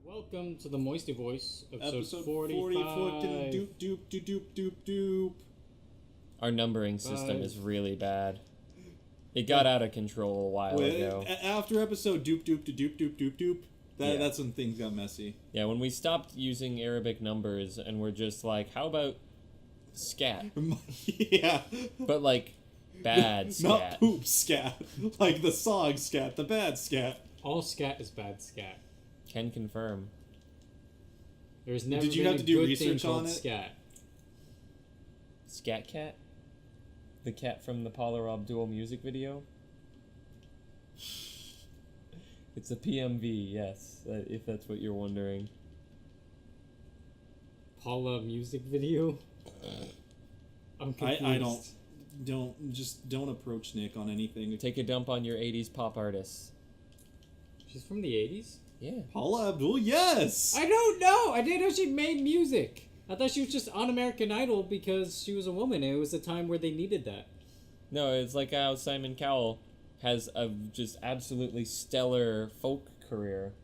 Welcome to the MoistyVoice, Episode 45. fucking doop doop doop doop doop doop. Our numbering system is really bad. It got out of control a while ago. After episode doop doop to doop doop doop doop, that's when things got messy. Yeah, when we stopped using Arabic numbers and we're just like, how about scat? Yeah. But like, bad scat. Not poop scat. Like the song scat, the bad scat. All scat is bad scat. Can confirm. There's never Did you been have a to do good research thing on called it? scat. Scat Cat? The cat from the Paula Abdul music video? It's a PMV, yes, if that's what you're wondering. Paula music video? I'm confused. I don't approach Nick on anything. Take a dump on your 80s pop artists. She's from the 80s? Yeah. Paula Abdul, yes! I don't know! I didn't know she made music! I thought she was just on American Idol because she was a woman and it was a time where they needed that. No, it's like how Simon Cowell has a just absolutely stellar folk career.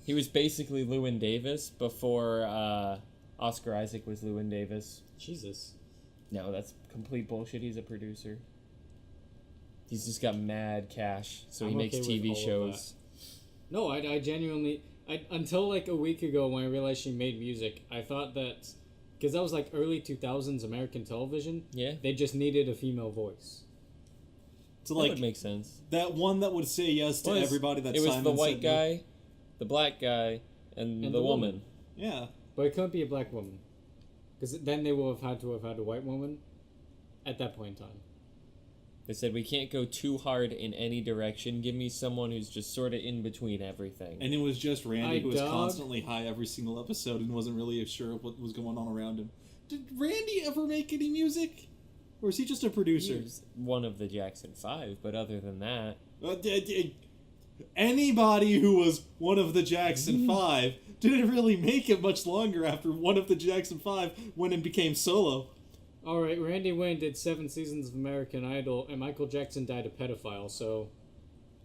He was basically Llewyn Davis before Oscar Isaac was Llewyn Davis. Jesus. No, that's complete bullshit. He's a producer. He's just got mad cash, so he I'm makes okay with TV all of shows. No, I genuinely... until like a week ago when I realized she made music, I thought that... Because that was like early 2000s American television. Yeah. They just needed a female voice. So That like would make sense. that one that would say yes to everybody that It was Simon the white said no. guy, the black guy, and the woman. Yeah. But it couldn't be a black woman. Because then they will have had a white woman at that point in time. They said, we can't go too hard in any direction. Give me someone who's just sort of in between everything. And it was just Randy who was dog. constantly high every single episode and wasn't really sure what was going on around him. Did Randy ever make any music? Or is he just a producer? He was one of the Jackson 5, but other than that... Anybody who was one of the Jackson 5 didn't really make it much longer after one of the Jackson 5 went and became solo. Alright, Randy Wayne did 7 seasons of American Idol, and Michael Jackson died a pedophile, so...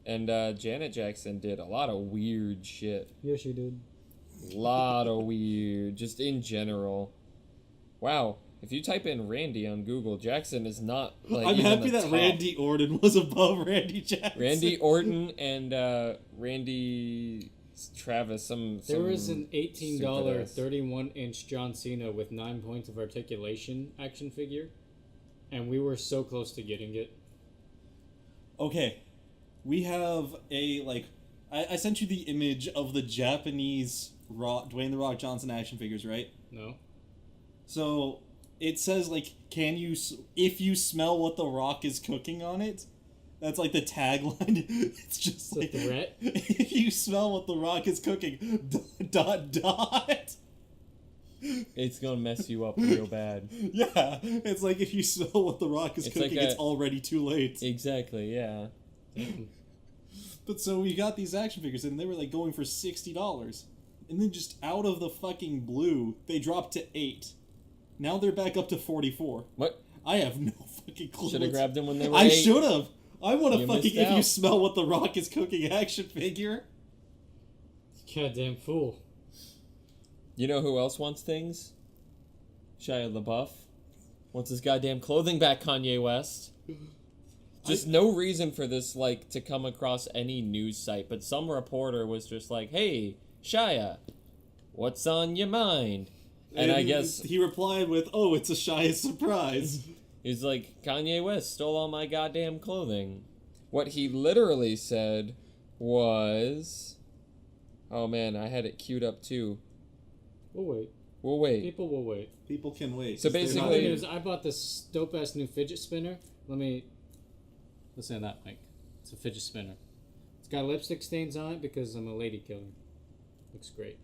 And Janet Jackson did a lot of weird shit. Yeah, she did. A lot of weird, just in general. Wow, if you type in Randy on Google, Jackson is not like I'm even happy the that top. Randy Orton was above Randy Jackson. Randy Orton and Randy Travis, There was an $18 stupid ass. 31-inch John Cena with 9 points of articulation action figure, and we were so close to getting it. Okay, we have a, like... I sent you the image of the Japanese Dwayne The Rock Johnson action figures, right? No? So, it says, like, if you smell what The Rock is cooking on it, that's, like, the tagline. It's just, It's a like, threat? if you smell what The Rock is cooking, ... It's gonna mess you up real bad. Yeah, it's like, if you smell what The Rock is It's cooking, like it's already too late. Exactly, yeah. But so we got these action figures, and they were, like, going for $60. And then just out of the fucking blue, they dropped to $8. Now they're back up to $44. What? I have no fucking clue. Should have grabbed them when they were I 8. should have. I want to You fucking missed if you out. smell what The Rock is cooking action figure. Goddamn fool. You know who else wants things? Shia LaBeouf. Wants his goddamn clothing back, Kanye West. Just no reason for this, like, to come across any news site, but some reporter was just like, hey, Shia, what's on your mind? And I guess he replied with, "Oh, it's a Shia surprise." he's like, Kanye West stole all my goddamn clothing. What he literally said was... Oh man, I had it queued up too. We'll wait. We'll wait. People will wait. People can wait. So 'cause they're not basically- Good here. news, I bought this dope-ass new fidget spinner. Listen to that, Mike. It's a fidget spinner. It's got lipstick stains on it because I'm a lady killer. Looks great.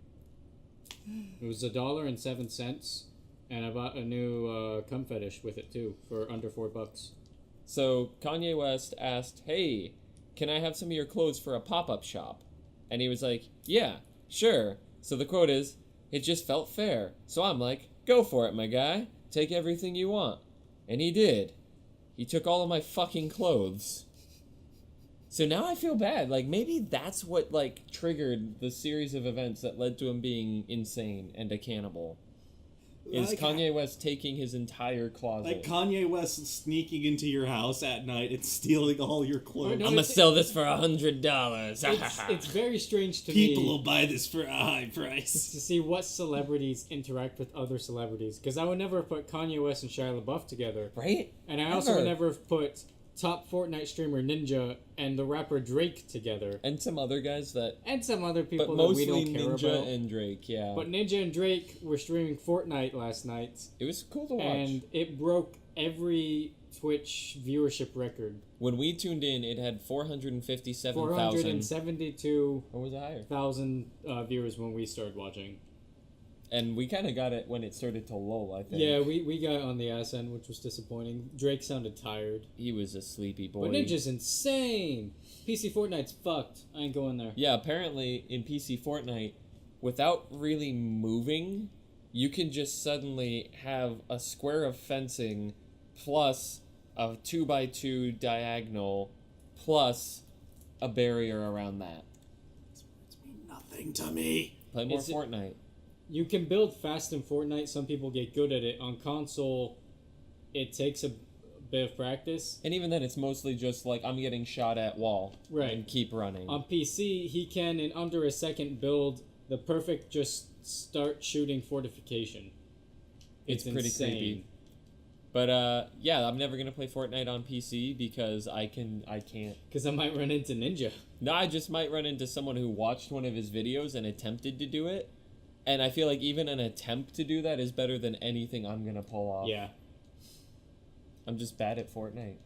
It was $1.07, and I bought a new cum fetish with it too for under $4. So Kanye West asked, hey, can I have some of your clothes for a pop-up shop? And he was like, yeah, sure. So the quote is, it just felt fair. So I'm like, go for it, my guy. Take everything you want. And he did. He took all of my fucking clothes. So now I feel bad. Like, maybe that's what, like, triggered the series of events that led to him being insane and a cannibal. Is Like, Kanye West taking his entire closet. Like Kanye West sneaking into your house at night and stealing all your clothes. No, I'm gonna sell this for $100. It's very strange to People me will buy this for a high price. to see what celebrities interact with other celebrities. Because I would never have put Kanye West and Shia LaBeouf together. Right? And I also would never have put top Fortnite streamer Ninja and the rapper Drake together. And some other guys that... And some other people But that we mostly don't care Ninja about. and Drake, yeah. But Ninja and Drake were streaming Fortnite last night. It was cool to watch. And it broke every Twitch viewership record. When we tuned in, it had 457,000. 472,000 Or was it higher? viewers when we started watching. And we kind of got it when it started to lull, I think. Yeah, we got on the ass end, which was disappointing. Drake sounded tired. He was a sleepy boy. But Ninja's insane! PC Fortnite's fucked. I ain't going there. Yeah, apparently in PC Fortnite, without really moving, you can just suddenly have a square of fencing plus a 2x2 diagonal plus a barrier around that. It's mean nothing to me. Play more Fortnite. You can build fast in Fortnite. Some people get good at it. On console, it takes a bit of practice. And even then, it's mostly just like, I'm getting shot at wall. Right. And keep running. On PC, he can, in under a second, build the perfect just start shooting fortification. It's pretty insane. creepy. But, yeah, I'm never going to play Fortnite on PC because I can't. Because I might run into Ninja. No, I just might run into someone who watched one of his videos and attempted to do it. And I feel like even an attempt to do that is better than anything I'm going to pull off. Yeah. I'm just bad at Fortnite.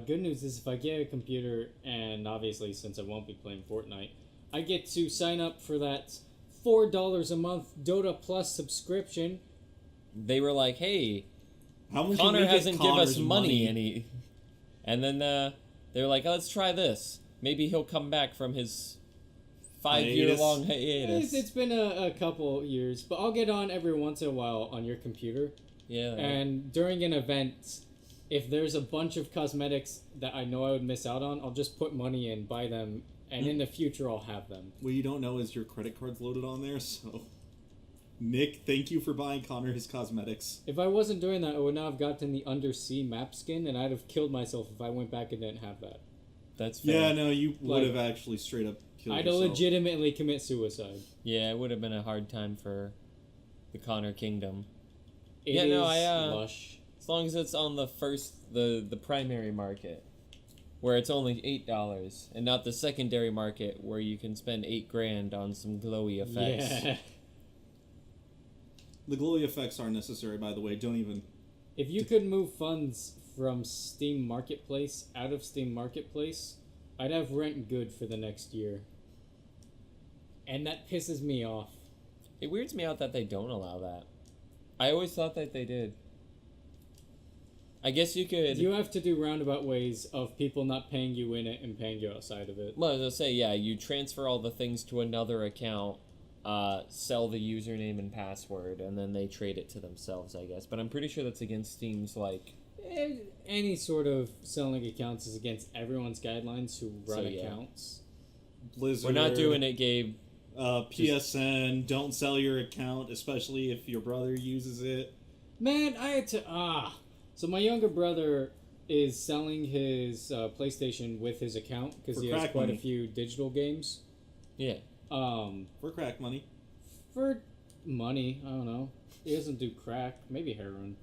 Good news is if I get a computer, and obviously since I won't be playing Fortnite, I get to sign up for that $4 a month Dota Plus subscription. They were like, hey, How much Connor hasn't given us Connor's money. And then they were like, oh, let's try this. Maybe he'll come back from his 5-year-long hiatus. It's been a couple years, but I'll get on every once in a while on your computer. Yeah. And during an event, if there's a bunch of cosmetics that I know I would miss out on, I'll just put money in, buy them, and in the future I'll have them. What you don't know is your credit card's loaded on there, so... Nick, thank you for buying Connor his cosmetics. If I wasn't doing that, I would not have gotten the Undersea map skin, and I'd have killed myself if I went back and didn't have that. That's fair. Yeah, no, you would have actually straight up killed I'd yourself. legitimately commit suicide. Yeah, it would have been a hard time for the Connor Kingdom. It Yeah, no, is lush. As long as it's on the primary market, where it's only $8, and not the secondary market where you can spend $8,000 on some glowy effects. Yeah. The glowy effects aren't necessary, by the way. Don't even... If you could move funds from Steam Marketplace out of Steam Marketplace, I'd have rent good for the next year. And that pisses me off. It weirds me out that they don't allow that. I always thought that they did. I guess you could... You have to do roundabout ways of people not paying you in it and paying you outside of it. Well, as I say, yeah, you transfer all the things to another account, sell the username and password, and then they trade it to themselves, I guess. But I'm pretty sure that's against Steam's, like... Any sort of selling accounts is against everyone's guidelines who run So, yeah. accounts. Blizzard... We're not doing it, Gabe. PSN, don't sell your account, especially if your brother uses it. Man, I had to... So my younger brother is selling his PlayStation with his account because For he has crack quite money. a few digital games. Yeah. For crack money. For money, I don't know. He doesn't do crack, maybe heroin.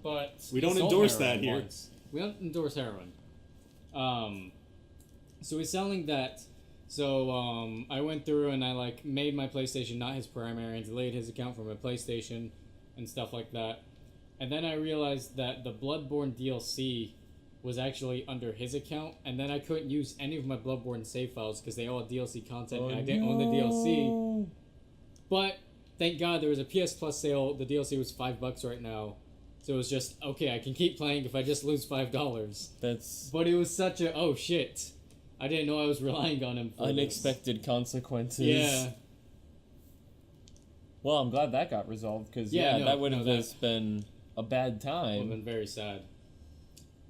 But We don't he sold endorse heroin that here. once. We don't endorse heroin. So he's selling that. So I went through and I made my PlayStation not his primary and deleted his account from my PlayStation and stuff like that. And then I realized that the Bloodborne DLC was actually under his account, and then I couldn't use any of my Bloodborne save files because they all had DLC content, and I didn't own the DLC. But thank God there was a PS Plus sale. The DLC was $5 right now, so it was just okay. I can keep playing if I just lose $5. That's But it was such a oh shit! I didn't know I was relying on him for unexpected consequences. this. Yeah. Well, I'm glad that got resolved, because, Yeah, no, that would no, have that- just been a bad I've time. been very sad.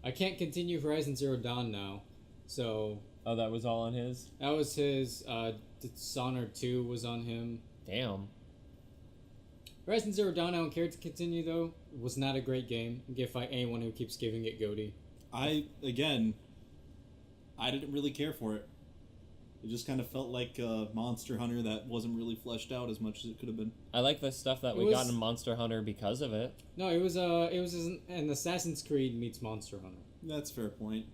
I can't continue Horizon Zero Dawn now So Oh, that was all on his? that was his. Dishonored 2 was on him. Damn. Horizon Zero Dawn, I don't care to continue though. It was not a great game. You can fight anyone who keeps giving it goatee. I didn't really care for it. It just kind of felt like a Monster Hunter that wasn't really fleshed out as much as it could have been. I like the stuff that It we was- got in Monster Hunter because of it. No, it was an Assassin's Creed meets Monster Hunter. That's a fair point.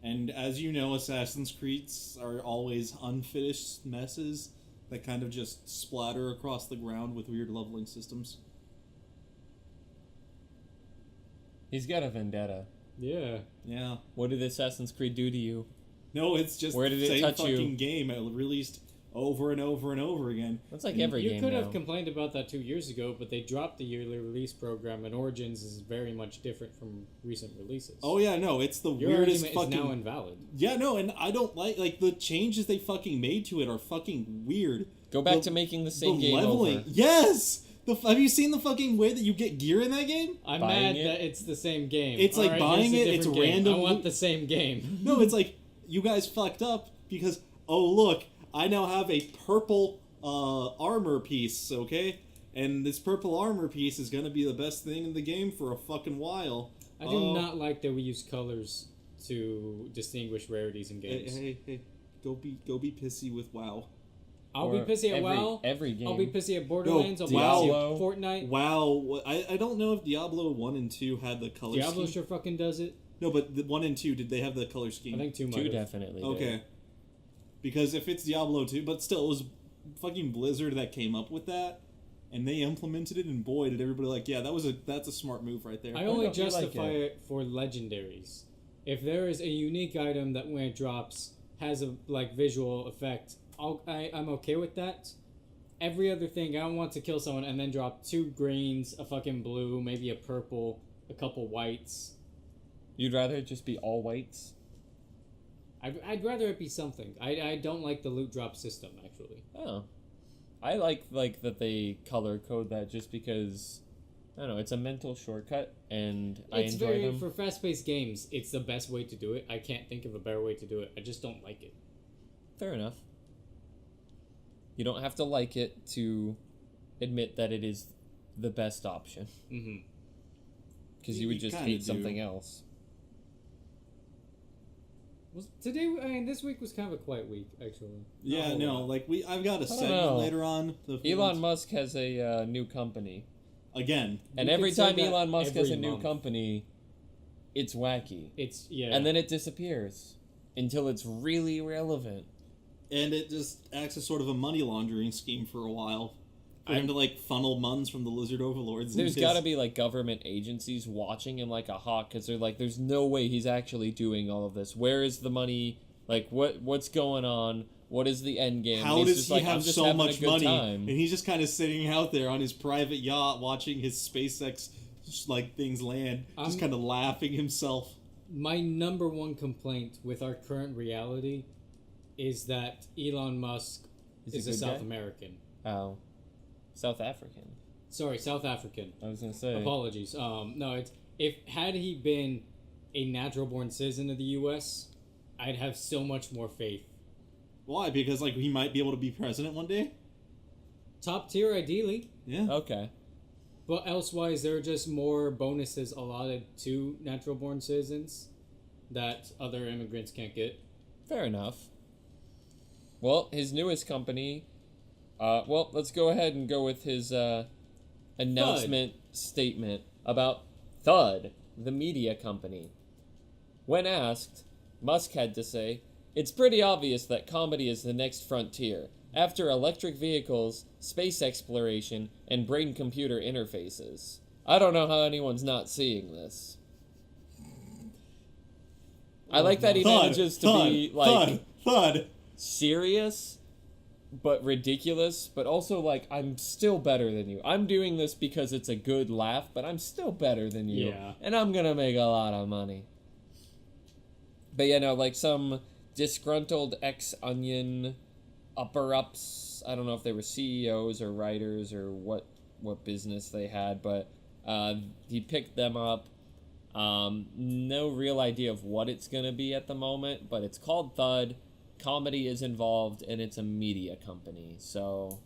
And as you know, Assassin's Creeds are always unfinished messes that kind of just splatter across the ground with weird leveling systems. He's got a vendetta. Yeah. Yeah. What did Assassin's Creed do to you? No, it's just Where the did it same touch fucking you? game released over and over and over again. That's like every You game could now. have complained about that 2 years ago, but they dropped the yearly release program, and Origins is very much different from recent releases. Oh yeah, no, it's the Your weirdest argument fucking... is now invalid. Yeah, no, and I don't like the changes they fucking made to it are fucking weird. Go back The- to making the same the game leveling. over. Yes! Have you seen the fucking way that you get gear in that game? I'm Buying mad it? that it's the same game. It's like Alright, buying here's a it, it's different game. random I want loot. the same game. No, it's like, you guys fucked up because, oh look, I now have a purple armor piece, okay? And this purple armor piece is gonna be the best thing in the game for a fucking while. I do not like that we use colors to distinguish rarities in games. Hey, go be pissy with WoW. I'll Or be pissy at every- WoW. every game. I'll be pissy at Borderlands. I'll be Diablo. pissy at Fortnite. WoW, I don't know if Diablo 1 and 2 had the color Diablo scheme. sure fucking does it. No, but the 1 and 2, did they have the color scheme? I think 2 might 2 have. definitely did. Okay. Because if it's Diablo 2, but still, it was fucking Blizzard that came up with that, and they implemented it, and boy, did everybody like, yeah, that's a smart move right there. I Why only don't you like justify it for legendaries. If there is a unique item that when it drops has a like visual effect, I'm okay with that. Every other thing, I don't want to kill someone and then drop 2 greens, a fucking blue, maybe a purple, a couple whites. You'd rather it just be all whites? I'd rather it be something. I don't like the loot drop system, actually. Oh. I like that they color code that just because, I don't know, it's a mental shortcut, and I It's enjoy very, them. for fast-paced games, it's the best way to do it. I can't think of a better way to do it. I just don't like it. Fair enough. You don't have to like it to admit that it is the best option. Mm-hmm. Because you would just kinda hate do. something else. This week was kind of a quiet week, actually. Yeah, Not a no, whole lot. like I've got a don't segment know. later on. Elon Musk has a new company. Again. And You every could say time that Elon Musk has every a new month. company, it's wacky. It's, yeah. And then it disappears until it's really relevant. And it just acts as sort of a money laundering scheme for a while. For him to like funnel muns from the lizard overlords. There's into got to his- be like government agencies watching him like a hawk because they're like, there's no way he's actually doing all of this. Where is the money? Like, what's going on? What is the end game? How And he's does just he like, I'm have just so having a much good money? time. And he's just kind of sitting out there on his private yacht watching his SpaceX like things land, just kind of laughing himself. My number one complaint with our current reality is that Elon Musk Is he is a good South guy? American. Oh, South African. Sorry, South African. I was gonna say. Apologies. No, it's had he been a natural born citizen of the U.S., I'd have so much more faith. Why? Because like he might be able to be president one day. Top tier, ideally, Yeah. Okay. but elsewise there are just more bonuses allotted to natural born citizens that other immigrants can't get. Fair enough. Well, his newest company. Well, let's go ahead and go with his announcement statement about Thud, the media company. When asked, Musk had to say, "It's pretty obvious that comedy is the next frontier, after electric vehicles, space exploration, and brain-computer interfaces. I don't know how anyone's not seeing this." I like that he manages to be, like, thud. serious, but ridiculous, but also, like, I'm still better than you. I'm doing this because it's a good laugh, but I'm still better than you. Yeah. And I'm gonna make a lot of money. But, you know, like, some disgruntled ex-Onion upper-ups, I don't know if they were CEOs or writers or what business they had, but he picked them up, No real idea of what it's going to be at the moment, but it's called Thud. Comedy is involved, and it's a media company. So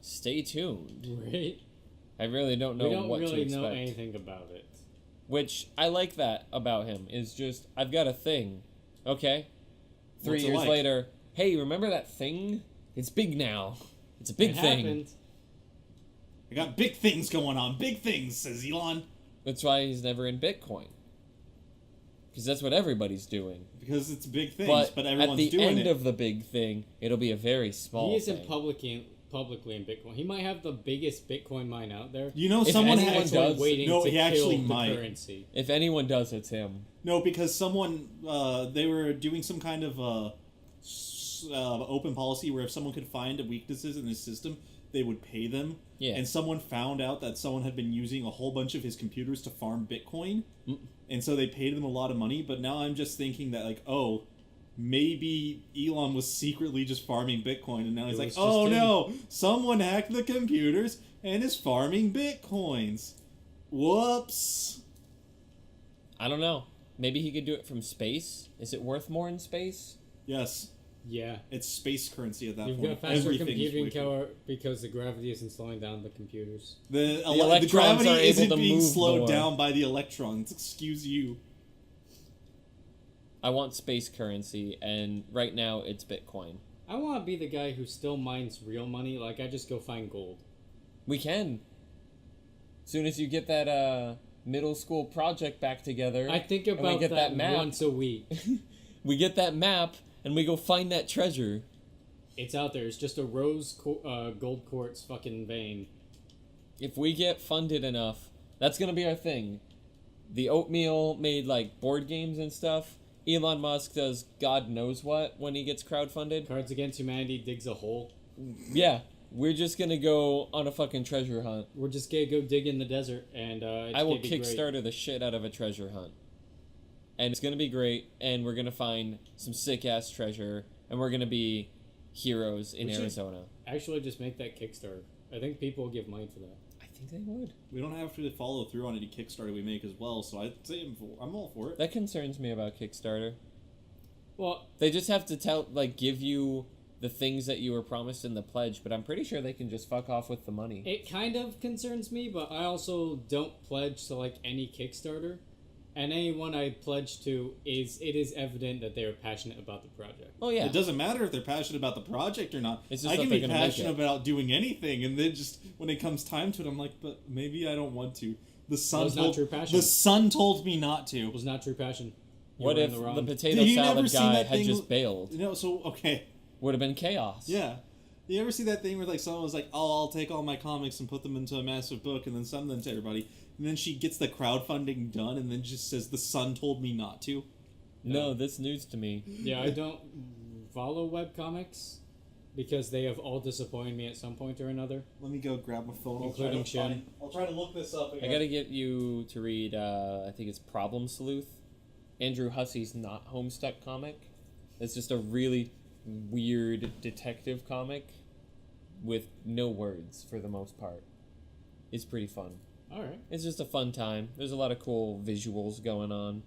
stay tuned. Right? I really don't know what to expect. We don't really know anything about it. Which, I like that about him, is just, I've got a thing. Okay? 3 What's it years like? later, hey, remember that thing? It's big now. It's a big thing. Happened. I got big things going on. Big things, says Elon. That's why he's never in Bitcoin. Because that's what everybody's doing. Because it's big things, but everyone's at the doing end it. of the big thing, it'll be a very small He isn't thing. publicly in Bitcoin. He might have the biggest Bitcoin mine out there. You know, If someone anyone has... does- waiting No, to he actually kill the might. currency. If anyone does, it's him. No, because someone, they were doing some kind of open policy where if someone could find weaknesses in his system, they would pay them. Yeah. And someone found out that someone had been using a whole bunch of his computers to farm Bitcoin. And so they paid them a lot of money. But now I'm just thinking that, like, oh, maybe Elon was secretly just farming Bitcoin. And now he's It like, was just oh him. no, someone hacked the computers and is farming Bitcoins. Whoops. I don't know. Maybe he could do it from space? Is it worth more in space? Yes. Yeah. It's space currency at that You've point. got faster Everything is computing way power because the gravity isn't slowing down the computers. The electrons gravity are able isn't to being move slowed more. down by the electrons. Excuse you. I want space currency, and right now it's Bitcoin. I want to be the guy who still mines real money. Like, I just go find gold. We can. Soon as you get that middle school project back together, I think and we about get that map. once a week. We get that map, and we go find that treasure. It's out there. It's just a gold quartz fucking vein. If we get funded enough, that's gonna be our thing. The Oatmeal made like board games and stuff. Elon Musk does God knows what when he gets crowdfunded. Cards Against Humanity digs a hole. Yeah, we're just gonna go on a fucking treasure hunt. We're just gonna go dig in the desert, and it's I will gonna be great. Kickstarter the shit out of a treasure hunt. And it's gonna be great, and we're gonna find some sick ass treasure, and we're gonna be heroes in We should- Arizona. Actually, just make that Kickstarter. I think people will give money for that. I think they would. We don't have to follow through on any Kickstarter we make as well, so I'd say I'm all for it. That concerns me about Kickstarter. Well, They just have to give you the things that you were promised in the pledge, but I'm pretty sure they can just fuck off with the money. it kind of concerns me, but I also don't pledge to like any Kickstarter. And anyone I pledge to it is evident that they are passionate about the project. Oh yeah. It doesn't matter if they're passionate about the project or not. It's just I that can they're be gonna make passionate it. about doing anything, and then just when it comes time to it, I'm like, but maybe I don't want to. The sun it's not told true passion. the sun told me not It to. was not true passion. You What were if in the the wrong. potato Did you never salad see guy that had thing just with- bailed? You know, so okay, Would have been chaos. yeah. You ever see that thing where like someone was like, "Oh, I'll take all my comics and put them into a massive book and then send them to everybody," and then she gets the crowdfunding done and then just says, "The sun told me not to." No, this news to me. Yeah, I don't follow webcomics because they have all disappointed me at some point or another. Let me go grab my phone. Including Shin. I'll try to look this up I again. gotta get you to read, I think it's Problem Sleuth. Andrew Hussy's Not Homestuck comic. It's just a really weird detective comic with no words for the most part. It's pretty fun. Alright. It's just a fun time. There's a lot of cool visuals going on.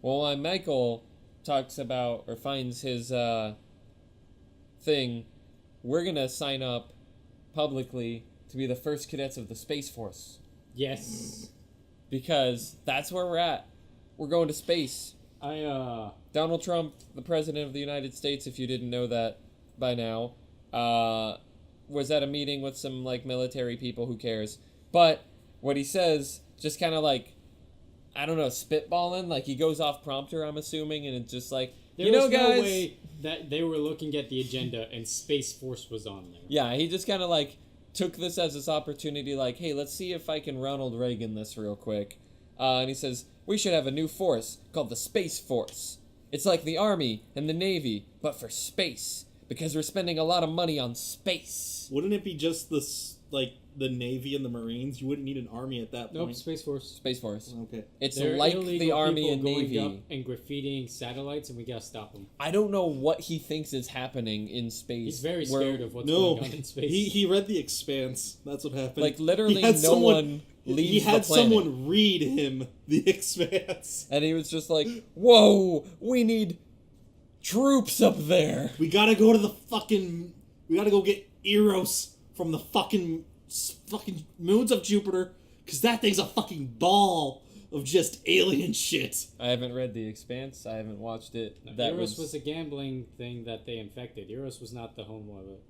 Well, when Michael talks about or finds his thing, we're gonna sign up publicly to be the first cadets of the Space Force. Yes. Because that's where we're at. We're going to space. I Donald Trump, the President of the United States, if you didn't know that by now, was at a meeting with some like military people, who cares. But what he says, just kind of like, I don't know, spitballing, like he goes off prompter, I'm assuming, and it's just like, there you know, was no guys. way that they were looking at the agenda and Space Force was on there. Yeah, he just kind of like took this as this opportunity, like, hey, let's see if I can Ronald Reagan this real quick. And he says, we should have a new force called the Space Force. It's like the Army and the Navy, but for space. Because we're spending a lot of money on space. Wouldn't it be just the Navy and the Marines? You wouldn't need an army at that Nope, point. Space Force. Space Force. Okay. It's They're like the illegal Army people and going Navy. up and graffitiing satellites, and we gotta stop them. I don't know what he thinks is happening in space. He's very where- scared of what's No, going on in space. he read The Expanse. That's what happened. Like, literally He had no someone- one leaves He had the planet. someone read him The Expanse. And he was just like, whoa, we need troops up there. We gotta go to the fucking... We gotta go get Eros from the fucking moons of Jupiter, because that thing's a fucking ball of just alien shit. I haven't read The Expanse. I haven't watched it. No, That Eros was a gambling thing that they infected. Eros was not the home of it.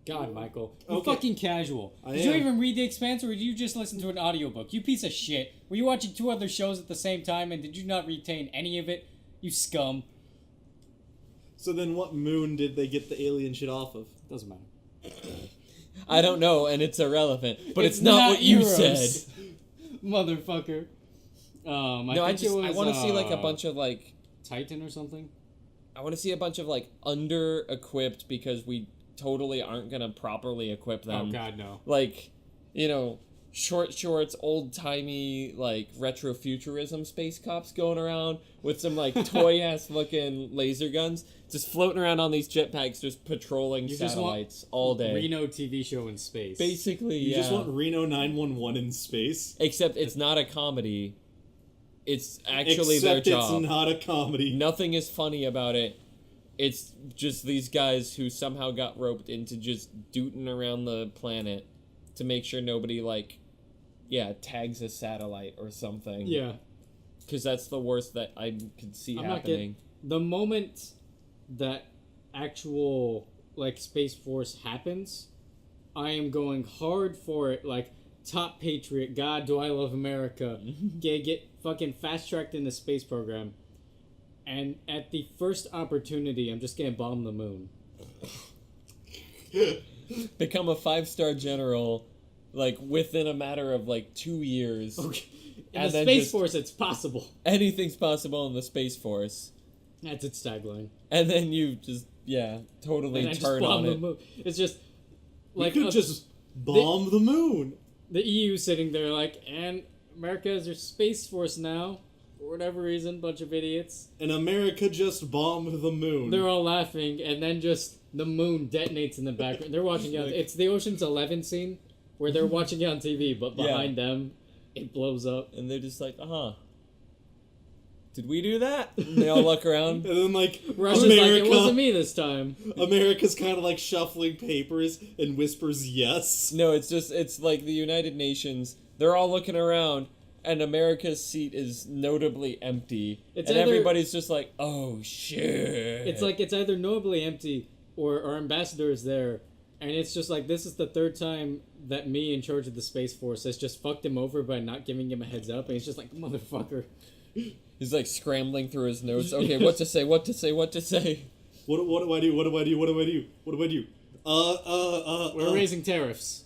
God, Michael. You Okay. fucking casual. I Did you am. even read The Expanse, or did you just listen to an audiobook? You piece of shit. Were you watching 2 other shows at the same time, and did you not retain any of it? You scum. So then what moon did they get the alien shit off of? Doesn't matter. I don't know, and it's irrelevant. But it's not what you Eros. said. Motherfucker. I want to see like a bunch of like Titan or something. I want to see a bunch of like under-equipped because we totally aren't gonna properly equip them. Oh God, no. Like, you know, shorts, old-timey like retrofuturism space cops going around with some like toy-ass looking laser guns, just floating around on these jetpacks, just patrolling You just want satellites all day. Reno TV show in space. Basically, You yeah. just want Reno 911 in space? Except it's not a comedy. It's actually Except their job. it's not a comedy. Nothing is funny about it. It's just these guys who somehow got roped into just dooting around the planet to make sure nobody, like, tags a satellite or something. Yeah. Because that's the worst that I could see I'm not happening. The moment that actual like Space Force happens, I am going hard for it. Like, top patriot. God, do I love America? Get fucking fast tracked in the space program. And at the first opportunity, I'm just gonna bomb the moon. Become a 5-star general, like, within a matter of, like, 2 years. Okay. In And the then Space just- Force, it's possible. Anything's possible in the Space Force. That's its tagline. And then you just, totally And I just turn bomb on the it. moon. It's just You like could just bomb the moon. the EU sitting there like, and America is your Space Force now. For whatever reason, bunch of idiots. And America just bombed the moon. They're all laughing, and then just the moon detonates in the background. They're watching it. It's the Ocean's 11 scene where they're watching it on TV, but Yeah. behind them, it blows up. And they're just like, did we do that? And they all look around. And then, like, Russia's like, it wasn't me this time. America's kind of like shuffling papers and whispers yes. No, it's like the United Nations. They're all looking around, and America's seat is notably empty. It's and either- everybody's just like, oh, shit. It's like it's either notably empty or our ambassador is there, and it's just like this is the third time that me in charge of the Space Force has just fucked him over by not giving him a heads up, and he's just like, motherfucker. He's like scrambling through his notes. Okay, what to say, what to say, what to say. What do I do? What do I do? What do I do? What do I do? We're raising tariffs.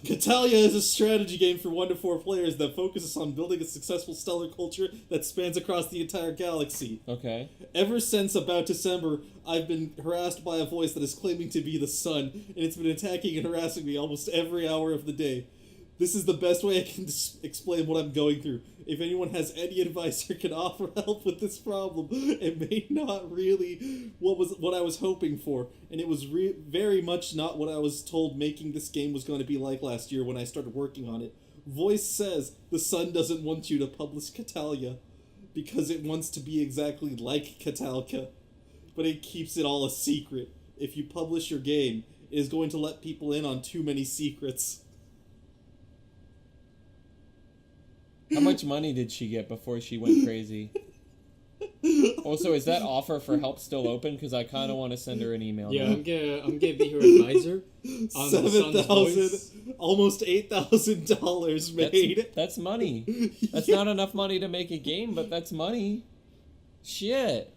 Catalia is a strategy game for 1 to 4 players that focuses on building a successful stellar culture that spans across the entire galaxy. Okay. Ever since about December, I've been harassed by a voice that is claiming to be the sun, and it's been attacking and harassing me almost every hour of the day. This is the best way I can explain what I'm going through. If anyone has any advice or can offer help with this problem, it may not really what I was hoping for, and it was very much not what I was told making this game was going to be like last year when I started working on it. Voice says the Sun doesn't want you to publish Catalia because it wants to be exactly like Catalca, but it keeps it all a secret. If you publish your game, it is going to let people in on too many secrets. How much money did she get before she went crazy? Also, is that offer for help still open? Because I kind of want to send her an email. Yeah, now. I'm gonna be her advisor on the Sun's voice. Almost $8,000 made. That's money. That's not enough money to make a game, but that's money. Shit.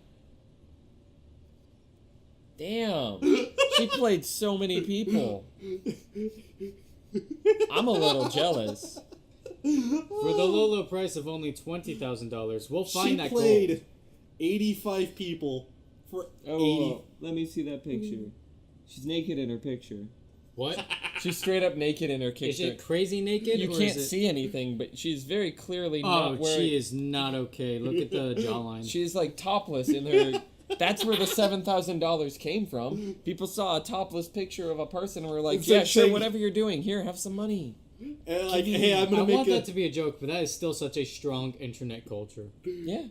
Damn. She played so many people. I'm a little jealous. For the low, low price of only $20,000, we'll find She that played gold. 85 people for 80. Oh, let me see that picture. She's naked in her picture. What? She's straight up naked in her Is picture. it crazy naked? You or can't is it... see anything, but she's very clearly Oh, not wearing... she is not okay. Look at the jawline. She's like topless in her... That's where the $7,000 came from. People saw a topless picture of a person and were like, It's yeah, like sure, saying- whatever you're doing. Here, have some money. And like, hey, I'm gonna I make want that to be a joke, but that is still such a strong internet culture. Yeah.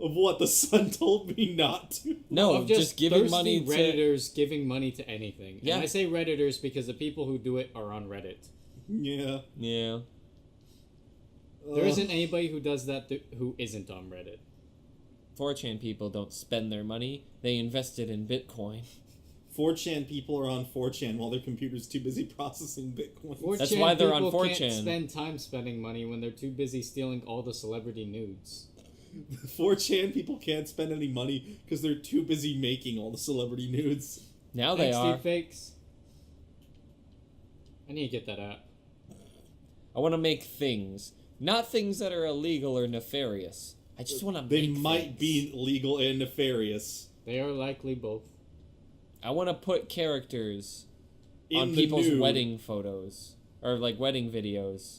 of what the sun told me not to. No, Of just giving thirsty money to. Redditors giving money to anything. Yeah. And I say Redditors because the people who do it are on Reddit. Yeah. Yeah. There isn't anybody who does that who isn't on Reddit. 4chan people don't spend their money; they invest it in Bitcoin. 4chan people are on 4chan while their computer's too busy processing Bitcoin. 4chan That's why they're on people 4chan. Can't spend time spending money when they're too busy stealing all the celebrity nudes. 4chan people can't spend any money because they're too busy making all the celebrity nudes. Now they Thanks, are. deepfakes. I need to get that app. I want to make things, not things that are illegal or nefarious. I just want to make They might things. be legal and nefarious. They are likely both. I want to put characters on the people's nude. wedding photos or like wedding videos.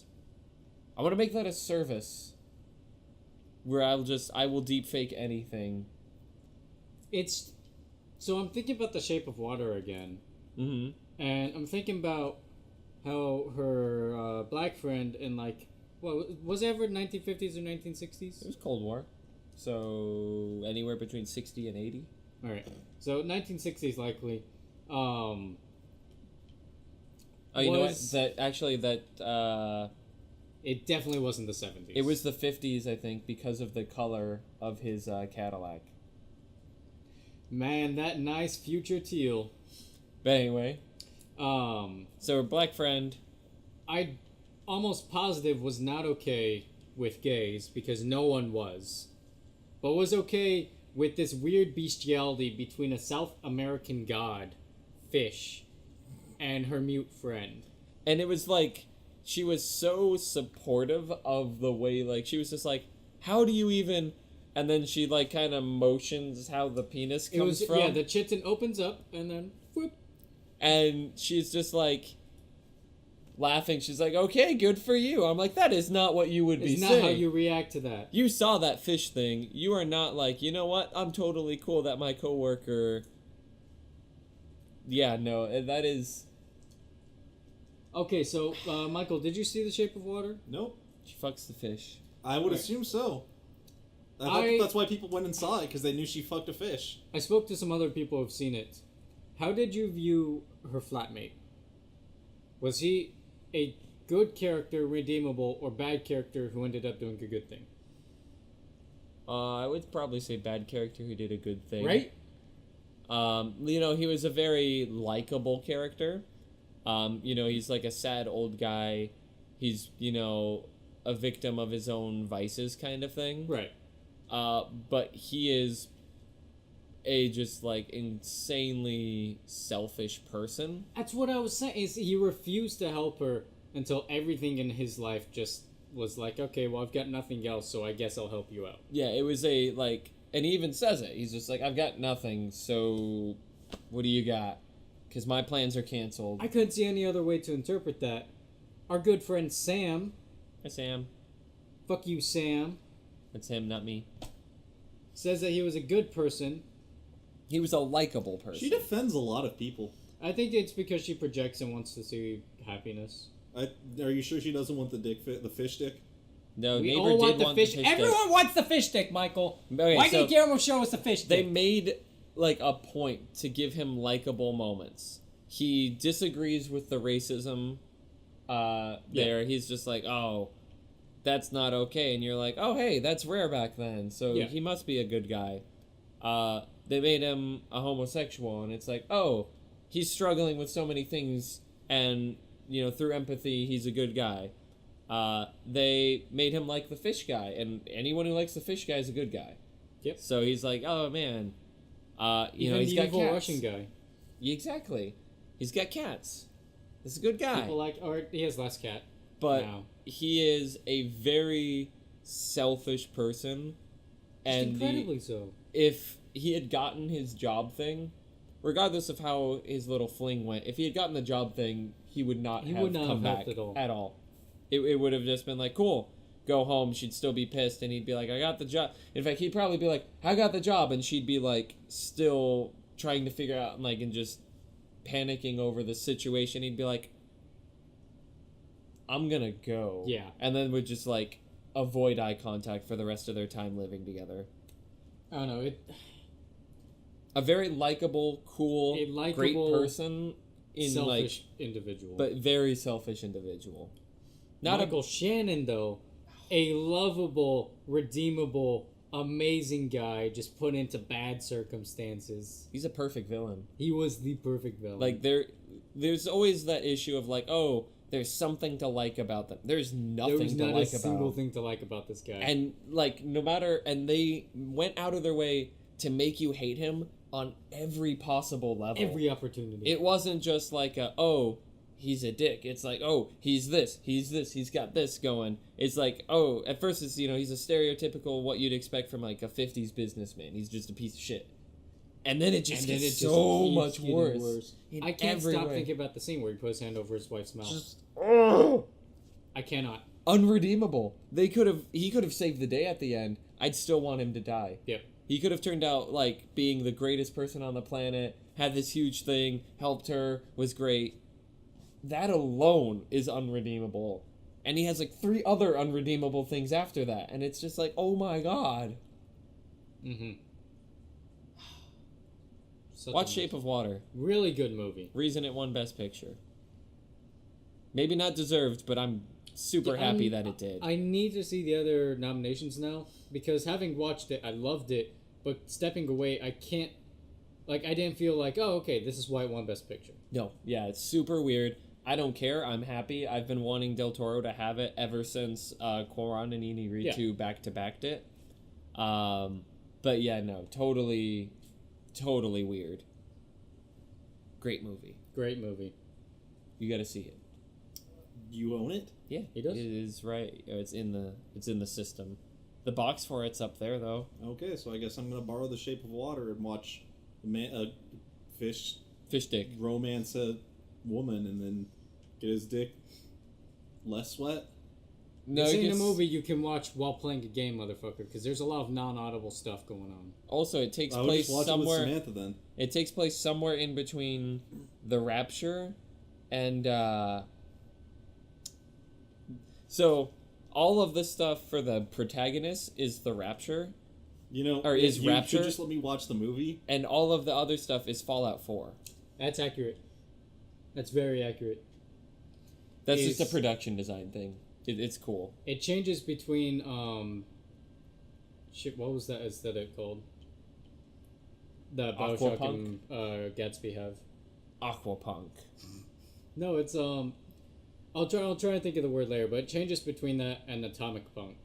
I want to make that a service where I will deepfake anything. It's so I'm thinking about The Shape of Water again, Mm-hmm. and I'm thinking about how her black friend in like what was it ever 1950s or 1960s? It was Cold War, so anywhere between 60 and 80. All right, so 1960s likely. Oh, you know what? Was- It definitely wasn't the 70s. It was the 50s, I think, because of the color of his Cadillac. Man, that nice future teal. But anyway, So her black friend. I almost positive was not okay with gays because no one was, but was okay with this weird bestiality between a South American god, fish, and her mute friend. And it was like, she was so supportive of the way, like, she was just like, how do you even... And then she, like, kind of motions how the penis comes from. Yeah, the chitin opens up and then whoop. And she's just like laughing. She's like, okay, good for you. I'm like, that is not what you would be It's not saying. how you react to that. You saw that fish thing. You are not like, you know what? I'm totally cool that my coworker... Yeah, no, that is... Okay, so Michael, did you see The Shape of Water? Nope. She fucks the fish. I would Right. assume so. I thought that's why people went and saw it, because they knew she fucked a fish. I spoke to some other people who've seen it. How did you view her flatmate? Was he a good character, redeemable, or bad character who ended up doing a good thing? I would probably say bad character who did a good thing. Right? You know, he was a very likable character. You know, he's like a sad old guy. He's, you know, a victim of his own vices kind of thing. Right. But he is a just like insanely selfish person. That's what I was saying. Is he refused to help her until everything in his life just was like, okay, well, I've got nothing else, so I guess I'll help you out. Yeah, it was a like, and he even says it. He's just like, I've got nothing, so what do you got? Because my plans are canceled. I couldn't see any other way to interpret that. Our good friend Sam, Hi, Sam. fuck you, Sam, That's him, not me. says that he was a good person. He was a likable person. She defends a lot of people. I think it's because she projects and wants to see happiness. Are you sure she doesn't want the fish dick? No, We neighbor all did want the want fish. the fish Everyone stick. wants the fish stick, Michael. Okay, Why so can't Guillermo show us the fish they stick? made like a point to give him likable moments. He disagrees with the racism there. He's just like, oh, that's not okay. And you're like, oh, hey, that's rare back then. So Yeah. he must be a good guy. They made him a homosexual. And it's like, oh, he's struggling with so many things. And, you know, through empathy, he's a good guy. They made him like the fish guy. And anyone who likes the fish guy is a good guy. Yep. So he's like, oh, man. You Even know, he's the got evil cats. Russian guy. Exactly. He's got cats. This is a good guy. People like, or he has less cat. But now. he is a very selfish person. Just And incredibly so. if he had gotten his job thing, regardless of how his little fling went, if he had gotten the job thing, he would not He have would not come have back helped at all. It would have just been like, cool, go home. She'd still be pissed, and he'd be like, I got the job. In fact, he'd probably be like, I got the job, and she'd be like, still trying to figure out, and just panicking over the situation. He'd be like, I'm gonna go. Yeah. And then would just like avoid eye contact for the rest of their time living together. I don't know. A very likable, cool, A likable, great person in selfish individual. but very selfish individual. Not Michael Shannon, though, a lovable, redeemable, amazing guy just put into bad circumstances. he's a perfect villain. He was the perfect villain. Like there's always that issue of like, oh, there's something to like about them. There's nothing there was to not like a single about. thing to like about this guy. And like no matter, and they went out of their way to make you hate him on every possible level. Every opportunity. It wasn't just like oh, he's a dick. It's like, oh, he's this, he's got this going. It's like, oh, at first it's, he's a stereotypical what you'd expect from like a 50s businessman. He's just a piece of shit. And then it just gets keeps so much getting worse. in I can't every stop way. thinking about the scene where he put his hand over his wife's mouth. Just I cannot. unredeemable. He could have saved the day at the end. I'd still want him to die. Yep. He could have turned out like being the greatest person on the planet, had this huge thing, helped her, was great. That alone is unredeemable. And he has like 3 other unredeemable things after that. And it's just like, oh my god. Mm-hmm. Watch Shape of Water. Really good movie. Reason it won Best Picture. Maybe not deserved, but I'm super happy that it did. I need to see the other nominations now, because having watched it, I loved it, but stepping away, I can't, I didn't feel like, oh, okay, this is why it won Best Picture. No, yeah, it's super weird. I don't care. I'm happy. I've been wanting Del Toro to have it ever since Quaron and Inarritu back-to-backed it. But yeah, no, totally weird. Great movie. Great movie. You got to see it. You own it? Yeah, He does? It is right. It's in the system. The box for it's up there though. Okay, so I guess I'm gonna borrow The Shape of Water and watch a fish dick. romance a woman and then get his dick less wet. No, This you ain't a can movie you can watch while playing a game, motherfucker, because there's a lot of non-audible stuff going on. Also, it takes I would place just watch somewhere. it with Samantha then. It takes place somewhere in between The Rapture and so all of this stuff for the protagonist is The Rapture, Or is you Rapture- should just let me watch the movie. and all of the other stuff is Fallout 4. That's accurate. That's very accurate. That's just a Is- production design thing. It's cool. It changes between, shit, what was that aesthetic called? That Bioshock Aquapunk? and Gatsby have. Aquapunk. No, it's I'll try and think of the word later, but it changes between that and atomic punk,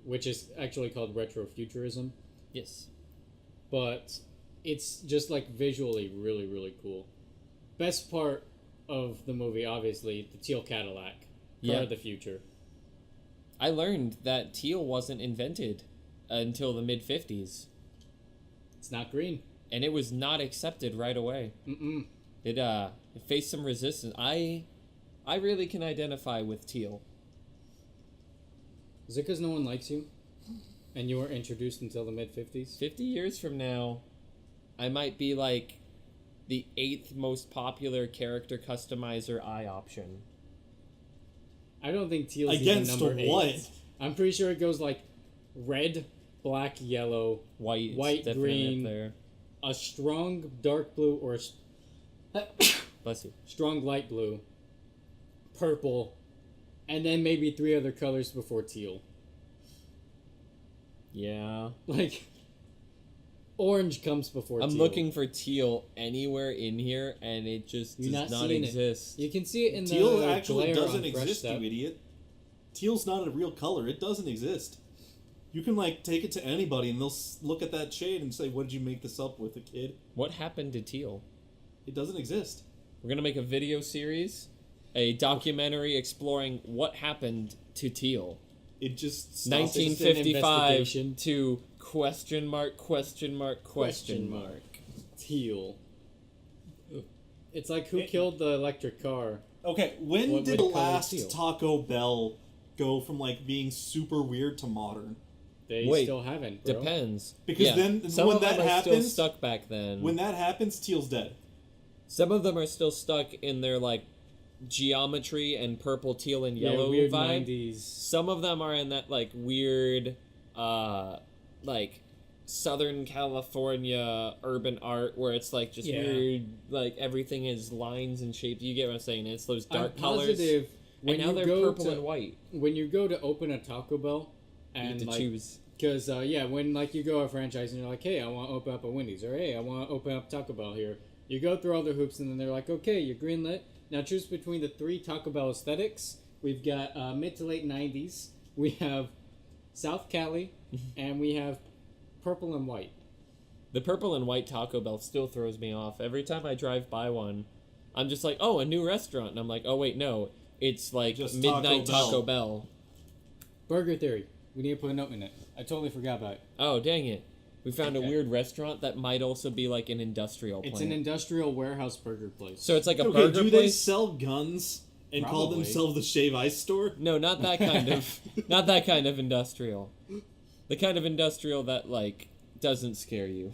which is actually called retrofuturism. Yes. But it's just like visually really really cool. Best part of the movie, obviously, the teal Cadillac, part Yeah. of the future. I learned that teal wasn't invented until the mid-50s, It's not green. and it was not accepted right away. Mm-mm. It faced some resistance. I really can identify with teal. Is it because no one likes you, and you weren't introduced until the mid-50s? 50 years from now, I might be like the 8th most popular character customizer eye option. I don't think teal is Against even number what? 8. I'm pretty sure it goes like red, black, yellow, White, White, definitely green. up there. a strong dark blue, or Bless you. strong light blue, purple, and then maybe 3 other colors before teal. Yeah. Like, orange comes before I'm teal. looking for teal anywhere in here, and it just You're does not not seeing it. exist. You can see it in Teal the actually glare doesn't on Fresh exist, Step. you idiot. Teal's not a real color. It doesn't exist. You can take it to anybody and they'll look at that shade and say, "What did you make this up with, a kid?" What happened to teal? It doesn't exist. We're gonna make a video series, a documentary exploring what happened to teal. It just stopped. 1955 investigation. to question mark. Teal. It's like who killed the electric car? Okay, when What did would the color last teal? Taco Bell go from being super weird to modern? They Wait, still haven't, bro. Depends. Because then some when of them that are still happens- stuck back then. When that happens, Teal's dead. Some of them are still stuck in their geometry and purple, teal, and Yeah, yellow weird vibe. 90s. Some of them are in that like weird, like Southern California urban art where it's like just Yeah. weird, like everything is lines and shapes. You get what I'm saying? It's those dark I'm colors. positive when And now you they're go purple to, and white. when you go to open a Taco Bell You and need to like, choose. because when like you go a franchise and you're like, hey, I want to open up a Wendy's, or hey, I want to open up Taco Bell here. You go through all the hoops and then they're like, okay, you're greenlit. Now choose between the 3 Taco Bell aesthetics. We've got mid to late 90s. We have South Cali, and we have purple and white. The purple and white Taco Bell still throws me off. Every time I drive by one, I'm just like, oh, a new restaurant. And I'm like, oh, wait, no. It's like Just midnight Taco Taco Bell. Burger Theory. We need to put a note in it. I totally forgot about it. Oh, dang it. We found a Okay. weird restaurant that might also be like an industrial plant. It's an industrial warehouse burger place. So it's like a Okay, burger do they place? sell guns and call Probably. themselves the Shave Ice Store? No, not that kind of not that kind of industrial. The kind of industrial that like doesn't scare you.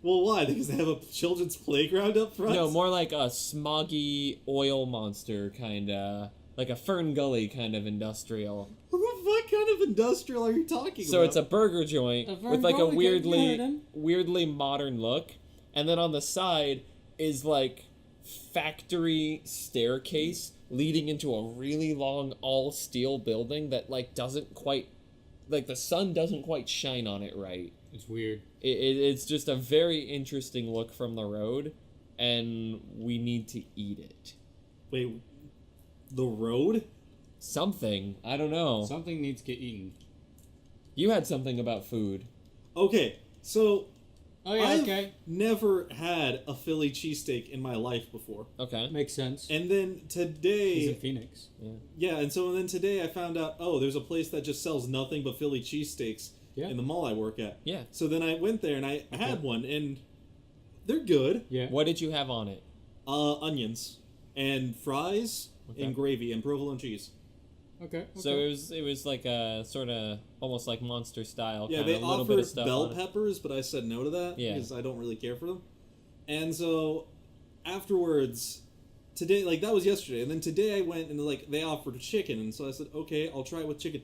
Well, why? Because they have a children's playground up front? No, more like a smoggy oil monster kinda, like a Fern Gully kind of industrial. What kind of industrial are you talking So about? it's a burger joint A Fern with like a Gully, you heard weirdly him. weirdly modern look, and then on the side is like factory staircase leading into a really long all steel building that like doesn't quite like the sun doesn't quite shine on it right. It's weird. It's just a very interesting look from the road, and we need to eat it. Wait, the road? Something. I don't know. Something needs to get eaten. You had something about food. Okay, so Oh yeah, I've okay. never had a Philly cheesesteak in my life before. Okay. Makes sense. And then He's in today, Phoenix. yeah, and so then today I found out, oh, there's a place that just sells nothing but Philly cheesesteaks Yeah. in the mall I work at. Yeah. So then I went there and I had one, and they're good. Yeah. What did you have on it? Onions and fries Okay. and gravy and provolone cheese. Okay. So it was like a sort of almost like monster style. Yeah, kind they of, a little offered bit of stuff bell on it. peppers, but I said no to that Yeah. because I don't really care for them. And so afterwards, today, like that was yesterday, and then today I went and like they offered chicken, and so I said, okay, I'll try it with chicken.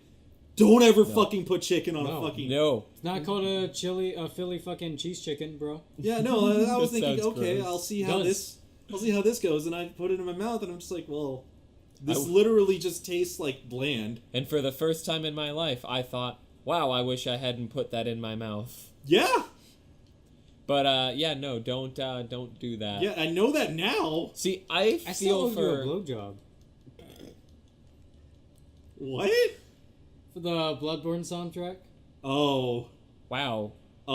Don't ever fucking put chicken on No. a fucking. No. It's not called a Philly fucking cheese chicken, bro. Yeah, no, I was That thinking, sounds okay, gross. I'll see how Does. this goes, and I put it in my mouth, and I'm just like, well, this I- literally just tastes like bland. And for the first time in my life, I thought, wow, I wish I hadn't put that in my mouth. Yeah, But yeah, no, don't do that. yeah, I know that now. See, I I feel still for do a blowjob What? for the Bloodborne soundtrack. Oh, wow. that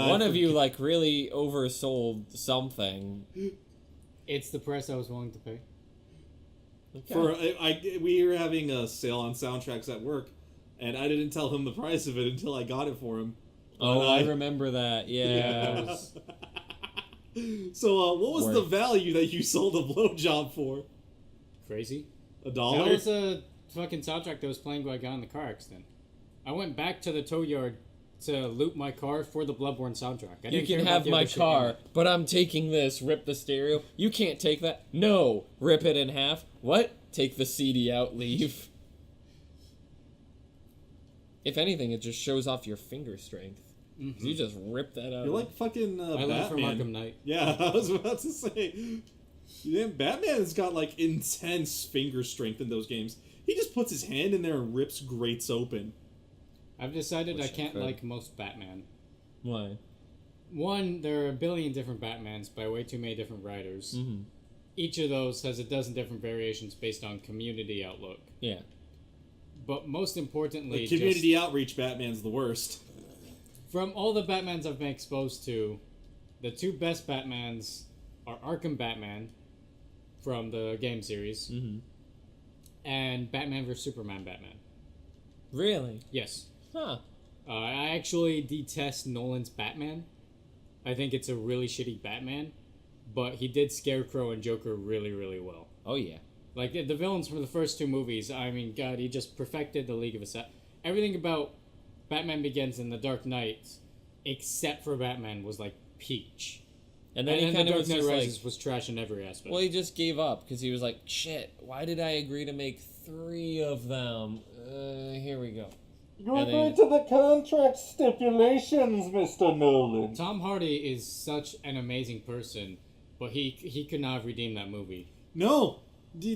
One of you like really oversold something. It's the price I was willing to pay. Okay. For we were having a sale on soundtracks at work, and I didn't tell him the price of it until I got it for him. Oh, But I remember that. Yeah. Yeah. So, what was the Worth. value that you sold a blowjob for? Crazy. $1? That was a fucking soundtrack that was playing when I got in the car accident. I went back to the tow yard to loot my car for the Bloodborne soundtrack. I You didn't care can about have the my other shit in car, it. but I'm taking this. Rip the stereo. You can't take that. No. Rip it in half. What? Take the CD out. Leave. If anything, it just shows off your finger strength. You just rip that out. You're like fucking I learned from Batman. Arkham Knight. Yeah, I was about to say. Yeah, Batman's got like intense finger strength in those games. He just puts his hand in there and rips grates open. I've decided Wish I I can't could. like most Batman. Why? One, there are a billion different Batmans by way too many different writers. Mm-hmm. Each of those has a dozen different variations based on community outlook. Yeah. But most importantly, The community outreach Batman's the worst. from all the Batmans I've been exposed to, the two best Batmans are Arkham Batman from the game series Mm-hmm. and Batman vs Superman Batman. Really? Yes. Huh. I actually detest Nolan's Batman. I think it's a really shitty Batman, but he did Scarecrow and Joker really, really well. Oh yeah. Like, the villains from the first two movies, I mean, God, he just perfected the League of Assassins. Everything about Batman Begins and The Dark Knight, except for Batman, was like peach. And then he and kind The of Dark was Knight just like, Rises was trash in every aspect. well, he just gave up because he was like, shit, why did I agree to make 3 of them? Here we go. You And agreed then- to the contract stipulations, Mr. Nolan. Tom Hardy is such an amazing person, but he could not have redeemed that movie. No,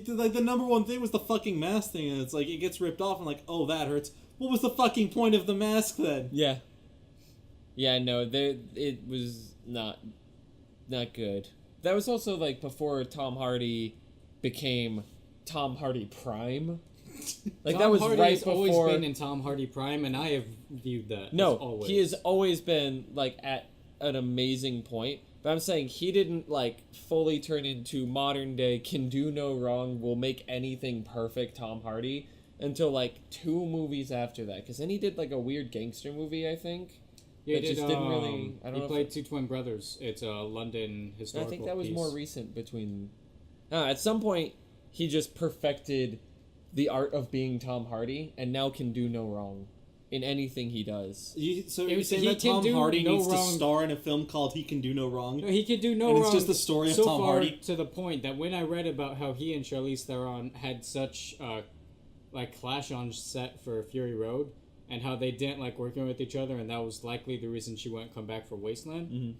like the number one thing was the fucking mask thing, and it's like it gets ripped off, and like, oh, that hurts. What was the fucking point of the mask then? Yeah. Yeah, no, it was not good. That was also like before Tom Hardy became Tom Hardy Prime. Like Tom that was Hardy right has before. always been in Tom Hardy Prime, and I have viewed that. No, as always. he has always been like at an amazing point. But I'm saying he didn't like fully turn into modern day can do no wrong, will make anything perfect Tom Hardy until like 2 movies after that. Because then he did like a weird gangster movie, I think. Yeah, that just didn't really. I don't he know. played 2 twin brothers. It's a London I historical think that was piece. more recent between. At some point, he just perfected the art of being Tom Hardy, and now can do no wrong in anything he does. So It you're was- saying he that can Tom do Hardy no needs to wrong. star in a film called He Can Do No Wrong? No, he could do no And wrong. it's just the story of so Tom far Hardy? to the point that when I read about how he and Charlize Theron had such like clash on set for Fury Road, and how they didn't like working with each other, and that was likely the reason she wouldn't come back for Wasteland.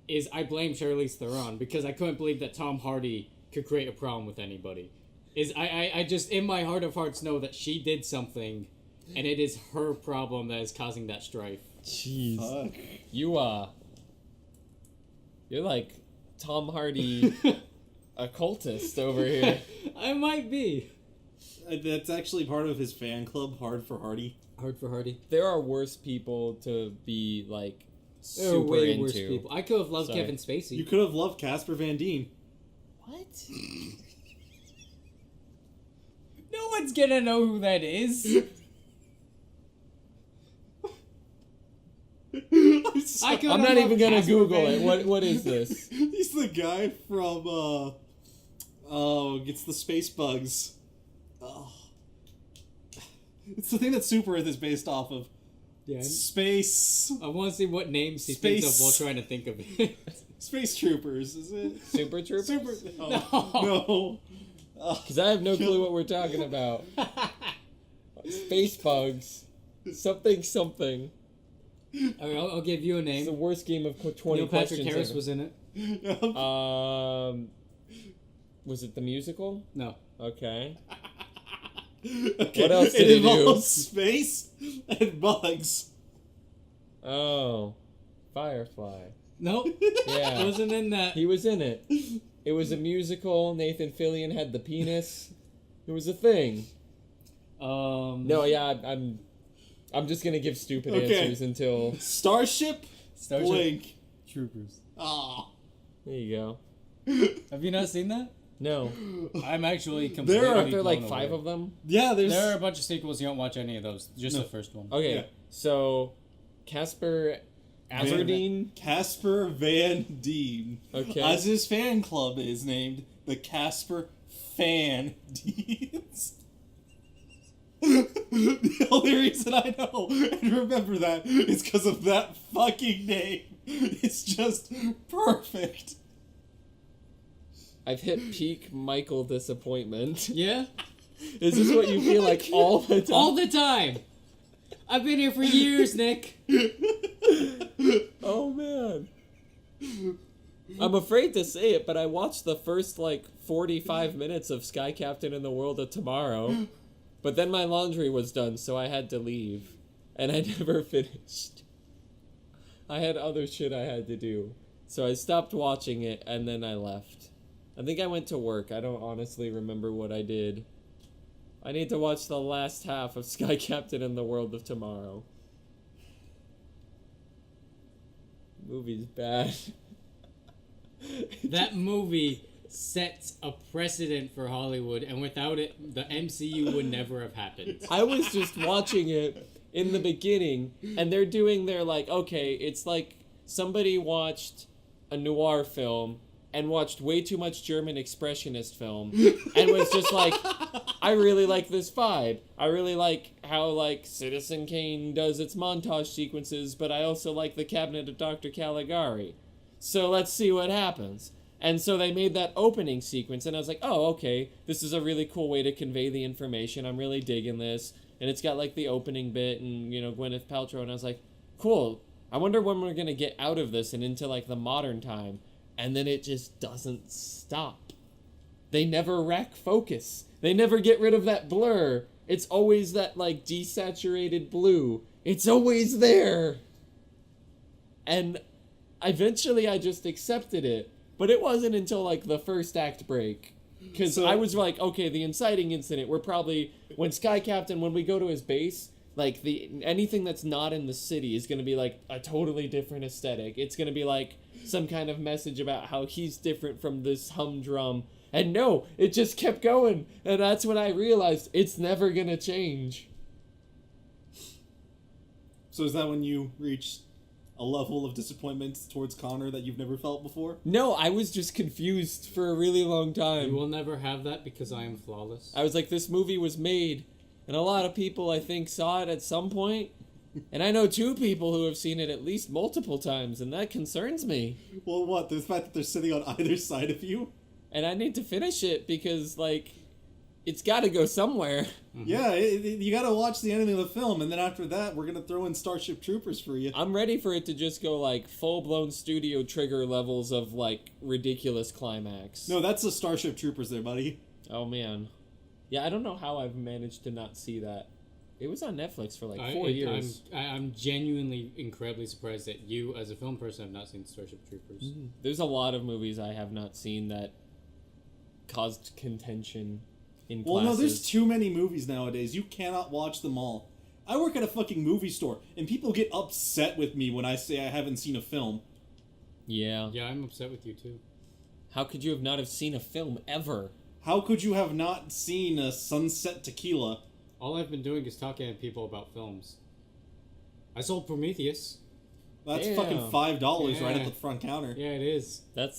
Is I blame Charlize Theron because I couldn't believe that Tom Hardy could create a problem with anybody. Is I just in my heart of hearts know that she did something, and it is her problem that is causing that strife. Jeez. Fuck. You're like Tom Hardy occultist over here. I might be. That's actually part of his fan club, Hard for Hardy. Hard for Hardy. There are worse people to be like There are super way into. worse people. I could have loved Sorry. Kevin Spacey. You could have loved Casper Van Dien. What? No one's gonna know who that is. I could I'm have not even loved gonna Casper Google Van- it. What is this? He's the guy from gets the space bugs. Oh. It's the thing that Super Earth is based off of. Yeah. Space I want to see what names he thinks of Space. while trying to think of it. Space Troopers, is it? Super Troopers? Super No. No. Because I have no clue what we're talking about. Space bugs. Something. All right, I'll give you a It's the name. worst game of 20 Neil Patrick questions Harris ever. was in it. Was it the musical? No. Okay. Okay, What else did it he do? involves space and bugs. Oh. Firefly. Nope. Yeah. Wasn't in that. He was in it. It was a musical. Nathan Fillion had the penis. It was a thing. No, yeah, I'm just gonna give stupid Okay. answers until. Starship Starship Blink. Troopers. Ah. There you go. Have you not seen that? No. I'm actually completely There Aren't there like blown 5 away. of them? Yeah, there's There are a bunch of sequels. You don't watch any of those. Just No. the first one. Okay, Yeah. so Casper Azardine. Casper Van Dien. Okay. As his fan club is named the Casper Fan Deans. The only reason I know and remember that is because of that fucking name. It's just perfect. I've hit peak Michael disappointment. Yeah. Is this what you feel like all the time? All the time. I've been here for years, Nick. Oh man. I'm afraid to say it, but I watched the first like 45 minutes of Sky Captain and the World of Tomorrow. But then my laundry was done, so I had to leave. And I never finished. I had other shit I had to do. So I stopped watching it and then I left. I think I went to work. I don't honestly remember what I did. I need to watch the last half of Sky Captain and the World of Tomorrow. Movie's bad. That movie sets a precedent for Hollywood, and without it, the MCU would never have happened. I was just watching it in the beginning, and they're doing their like, okay, it's like somebody watched a noir film and watched way too much German expressionist film and was just like, I really like this vibe. I really like how like Citizen Kane does its montage sequences, but I also like the Cabinet of Dr. Caligari. So let's see what happens. And so they made that opening sequence, and I was like, oh, okay, this is a really cool way to convey the information. I'm really digging this. And it's got, like, the opening bit and, Gwyneth Paltrow, and I was like, cool. I wonder when we're going to get out of this and into, like, the modern time. And then it just doesn't stop. They never rack focus. They never get rid of that blur. It's always that, like, desaturated blue. It's always there. And eventually I just accepted it. But it wasn't until, like, the first act break. Because I was like, okay, the inciting incident, we're probably... When Sky Captain, when we go to his base, like, anything that's not in the city is going to be, like, a totally different aesthetic. It's going to be, like, some kind of message about how he's different from this humdrum. And no, it just kept going. And that's when I realized it's never going to change. So is that when you reached a level of disappointment towards Connor that you've never felt before? No, I was just confused for a really long time. You will never have that because I am flawless. I was like, this movie was made, and a lot of people, I think, saw it at some point. And I know 2 people who have seen it at least multiple times, and that concerns me. Well, what? The fact that they're sitting on either side of you? And I need to finish it because, like, it's got to go somewhere. Mm-hmm. Yeah, you gotta watch the ending of the film, and then after that, we're gonna throw in Starship Troopers for you. I'm ready for it to just go, like, full-blown Studio Trigger levels of, like, ridiculous climax. No, that's the Starship Troopers there, buddy. Oh, man. Yeah, I don't know how I've managed to not see that. It was on Netflix for, like, 4 years. I'm genuinely incredibly surprised that you, as a film person, have not seen Starship Troopers. Mm-hmm. There's a lot of movies I have not seen that caused contention in Well, classes. no, there's too many movies nowadays. You cannot watch them all. I work at a fucking movie store, and people get upset with me when I say I haven't seen a film. Yeah. Yeah, I'm upset with you too. How could you have not have seen a film ever? How could you have not seen a Sunset Tequila? All I've been doing is talking to people about films. I sold Prometheus. That's Damn. fucking $5 right Yeah. at the front counter. Yeah, it is. That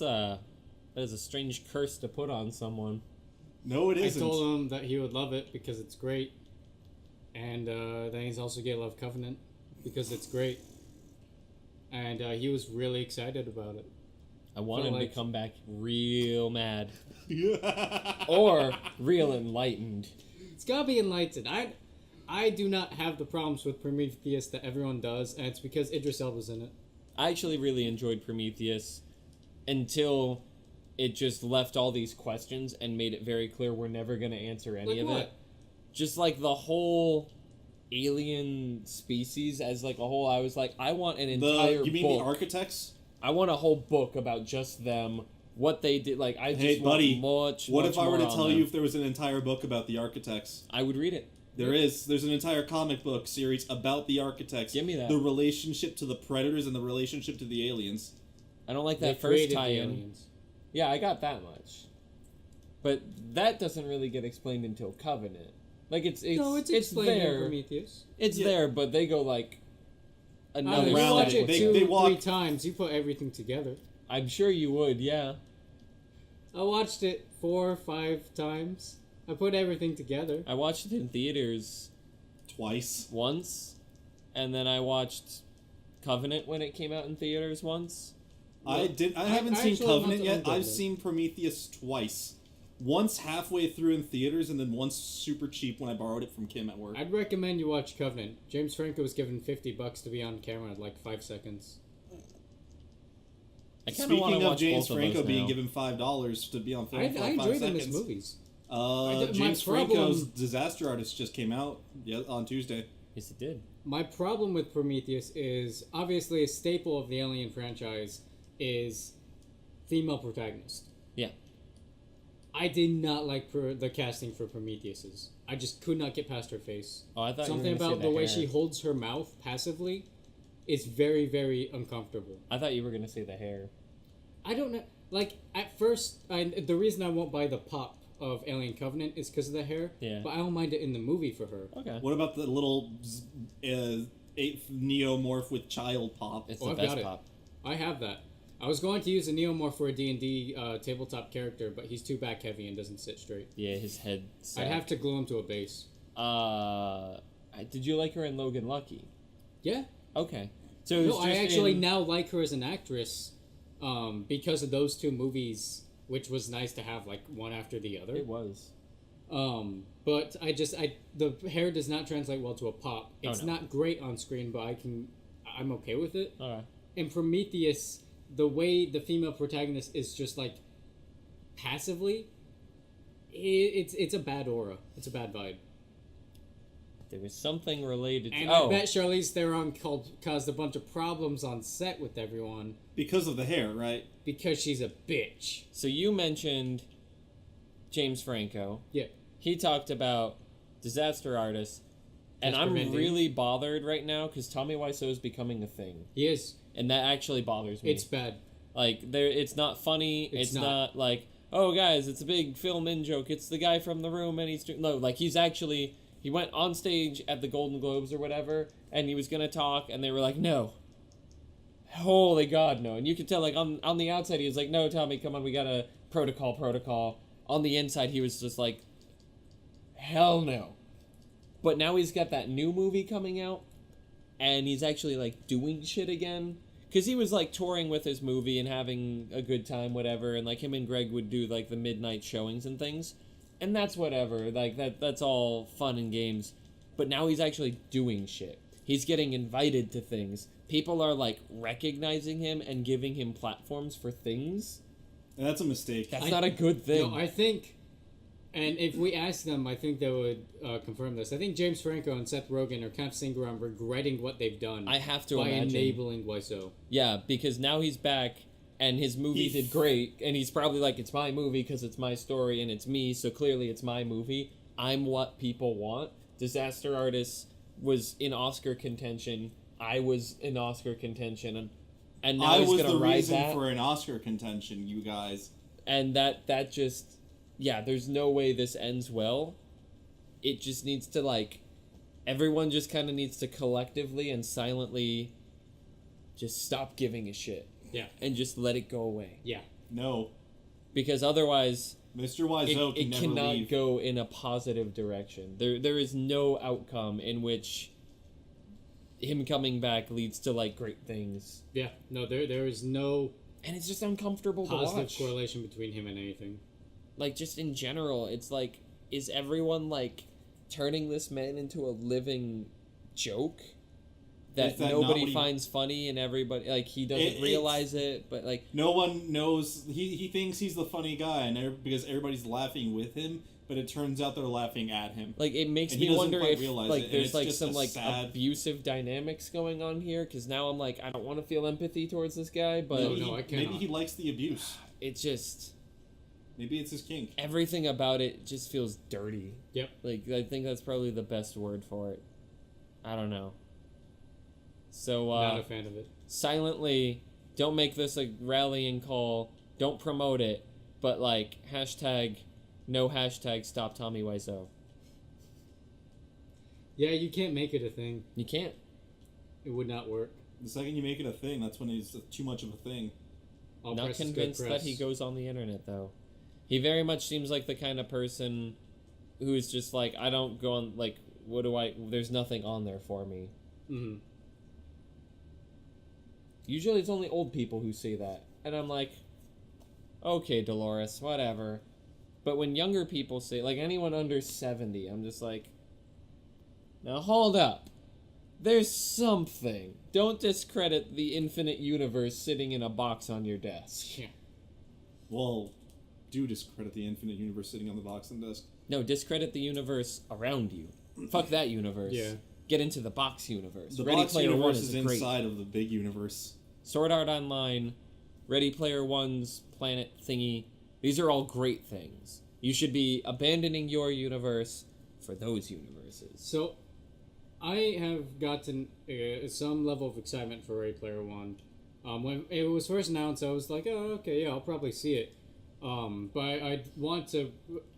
is a strange curse to put on someone. No, it I isn't. told him that he would love it because it's great. And then he's also gonna love Covenant because it's great. And he was really excited about it. I want But, him like- to come back real mad. Yeah. Or real enlightened. It's gotta be enlightened. I do not have the problems with Prometheus that everyone does, and it's because Idris Elba's in it. I actually really enjoyed Prometheus until it just left all these questions and made it very clear we're never going to answer any Like of what? it. Just like the whole alien species as like a whole, I was like, I want an entire You mean book. the architects? I want a whole book about just them, what they did. Like, I just Hey, buddy, want much. What much if I were to more on tell them. you if there was an entire book about the architects? I would read it. There is. There's an entire comic book series about the architects. Give me that. The relationship to the predators and the relationship to the aliens. I don't like They that first created the tie-in. aliens. Yeah, I got that much. But that doesn't really get explained until Covenant. Like, it's No, it's explained in there. Prometheus. It's Yeah. there, but they go like another You round. watch step it with They- it. two, they walk- 3 times, you put everything together. I'm sure you would, yeah. I watched it 4 or 5 times. I put everything together. I watched it in theaters Twice. once, and then I watched Covenant when it came out in theaters once. I haven't I seen actually Covenant want to yet. look at I've it. seen Prometheus twice. Once halfway through in theaters, and then once super cheap when I borrowed it from Kim at work. I'd recommend you watch Covenant. James Franco was given $50 to be on camera in like 5 seconds. I kind of want to Speaking of watch James both Franco of those being now. given $5 to be on film I for like 5 enjoy them seconds. as movies. James my problem- Franco's Disaster Artist just came out on Tuesday. Yes, it did. My problem with Prometheus is obviously a staple of the Alien franchise is female protagonist. Yeah. I did not like the casting for Prometheus's. I just could not get past her face. Oh, I thought Something you were gonna about say the way hair. she holds her mouth passively is very, very uncomfortable. I thought you were gonna say the hair. I don't know. Like, at first, the reason I won't buy the pop of Alien Covenant is because of the hair. Yeah. But I don't mind it in the movie for her. Okay. What about the little neomorph with child pop? It's Oh, the I've best got it. pop. I have that. I was going to use a Neomorph for a D&D tabletop character, but he's too back heavy and doesn't sit straight. Yeah, his head. I'd have to glue him to a base. Did you like her in Logan Lucky? Yeah. Okay. So it was No, I just actually in- now like her as an actress because of those two movies, which was nice to have like one after the other. It was. But the hair does not translate well to a pop. It's no. not great on screen, but I'm okay with it. Alright. In Prometheus, the way the female protagonist is just like passively, it's a bad aura. It's a bad vibe. There was something related to... And I bet Charlize Theron caused a bunch of problems on set with everyone Because of the hair, right? because she's a bitch. So you mentioned James Franco. Yeah. He talked about Disaster Artist. And Casper I'm Van Dien. really bothered right now because Tommy Wiseau is becoming a thing. He is. And that actually bothers me. It's bad. Like, it's not funny. It's It's not. not like, oh, guys, it's a big film in joke. It's the guy from The Room and he's... No, like, he's actually... He went on stage at the Golden Globes or whatever, and he was going to talk, and they were like, no. Holy God, no. And you could tell, like, on the outside, he was like, no, Tommy, come on, we got a protocol. On the inside, he was just like, hell no. But now he's got that new movie coming out, and he's actually, like, doing shit again. Because he was, like, touring with his movie and having a good time, whatever, and, like, him and Greg would do, like, the midnight showings and things. And that's whatever, like, that's all fun and games. But now he's actually doing shit. He's getting invited to things. People are, like, recognizing him and giving him platforms for things. And that's a mistake. That's not a good thing. No, I think, and if we ask them, I think they would confirm this. I think James Franco and Seth Rogen are kind of sitting around regretting what they've done. I have to by imagine. enabling Wiseau. Yeah, because now he's back, and his movie did great, and he's probably like, it's my movie because it's my story and it's me, so clearly it's my movie. I'm what people want. Disaster Artist was in Oscar contention. I was in Oscar contention, and now I he's was gonna the ride reason that. for an Oscar contention, you guys. And that just, yeah, there's no way this ends well. It just needs to, like, everyone just kind of needs to collectively and silently just stop giving a shit. Yeah. And just let it go away. Yeah. No. Because otherwise, Mr. Wiseau it never cannot leave. go in a positive direction. There is no outcome in which him coming back leads to, like, great things. Yeah. No, there is no And it's just uncomfortable to positive watch. correlation between him and anything. Like, just in general, it's like, is everyone, like, turning this man into a living joke that Is that not nobody what he- finds funny, and everybody, like, he doesn't It's- realize it, but, like, No one knows. He thinks he's the funny guy, and because everybody's laughing with him, but it turns out they're laughing at him. it makes And he me doesn't wonder quite if, realize like, it, and there's, it's like, just some, a like, sad- abusive dynamics going on here, because now I'm like, I don't want to feel empathy towards this guy, but No, I cannot. Maybe he likes the abuse. it's just, Maybe it's his kink. everything about it just feels dirty. Yep. Like, I think that's probably the best word for it. I don't know. So, Not a fan of it. silently, don't make this a rallying call, don't promote it, but, like, no hashtag stop Tommy Wiseau. Yeah, you can't make it a thing. You can't. It would not work. The second you make it a thing, that's when he's too much of a thing. All Not press is good convinced that press. he goes on the internet, though. He very much seems like the kind of person who's just like, I don't go on, like, there's nothing on there for me. Mhm. Usually it's only old people who say that. And I'm like, okay, Dolores, whatever. But when younger people say, like, anyone under 70, I'm just like, now hold up. There's something. Don't discredit the infinite universe sitting in a box on your desk. Yeah. Well, do discredit the infinite universe sitting on the box and desk. No, discredit the universe around you. Fuck that universe. Yeah. Get into the box universe. The Ready box Player One universe is is great. inside of the big universe. Sword Art Online, Ready Player One's planet thingy. These are all great things. You should be abandoning your universe for those universes. So, I have gotten some level of excitement for Ready Player One. When it was first announced, I was like, oh, okay, yeah, I'll probably see it. But I want to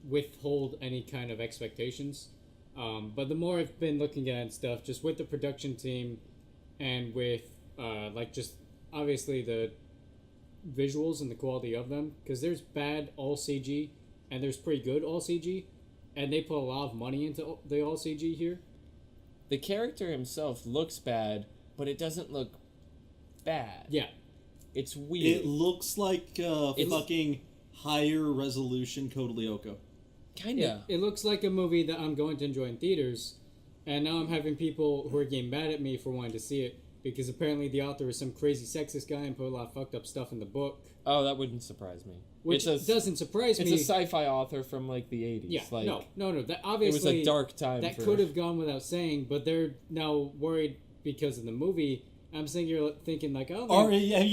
withhold any kind of expectations. But the more I've been looking at stuff, just with the production team and with, like, just obviously the visuals and the quality of them, because there's bad all CG and there's pretty good all CG, and they put a lot of money into the all CG here. The character himself looks bad, but it doesn't look bad. Yeah. It's weird. It looks like fucking higher resolution Code Lyoko. Kinda. It looks like a movie that I'm going to enjoy in theaters, and now I'm having people who are getting mad at me for wanting to see it because apparently the author is some crazy sexist guy and put a lot of fucked up stuff in the book. Oh, that wouldn't surprise me. Which doesn't surprise me. It's a sci-fi author from like the 80s. Yeah, like, no. That obviously it was a dark time. That could have gone without saying, but they're now worried because of the movie. I'm thinking like, oh,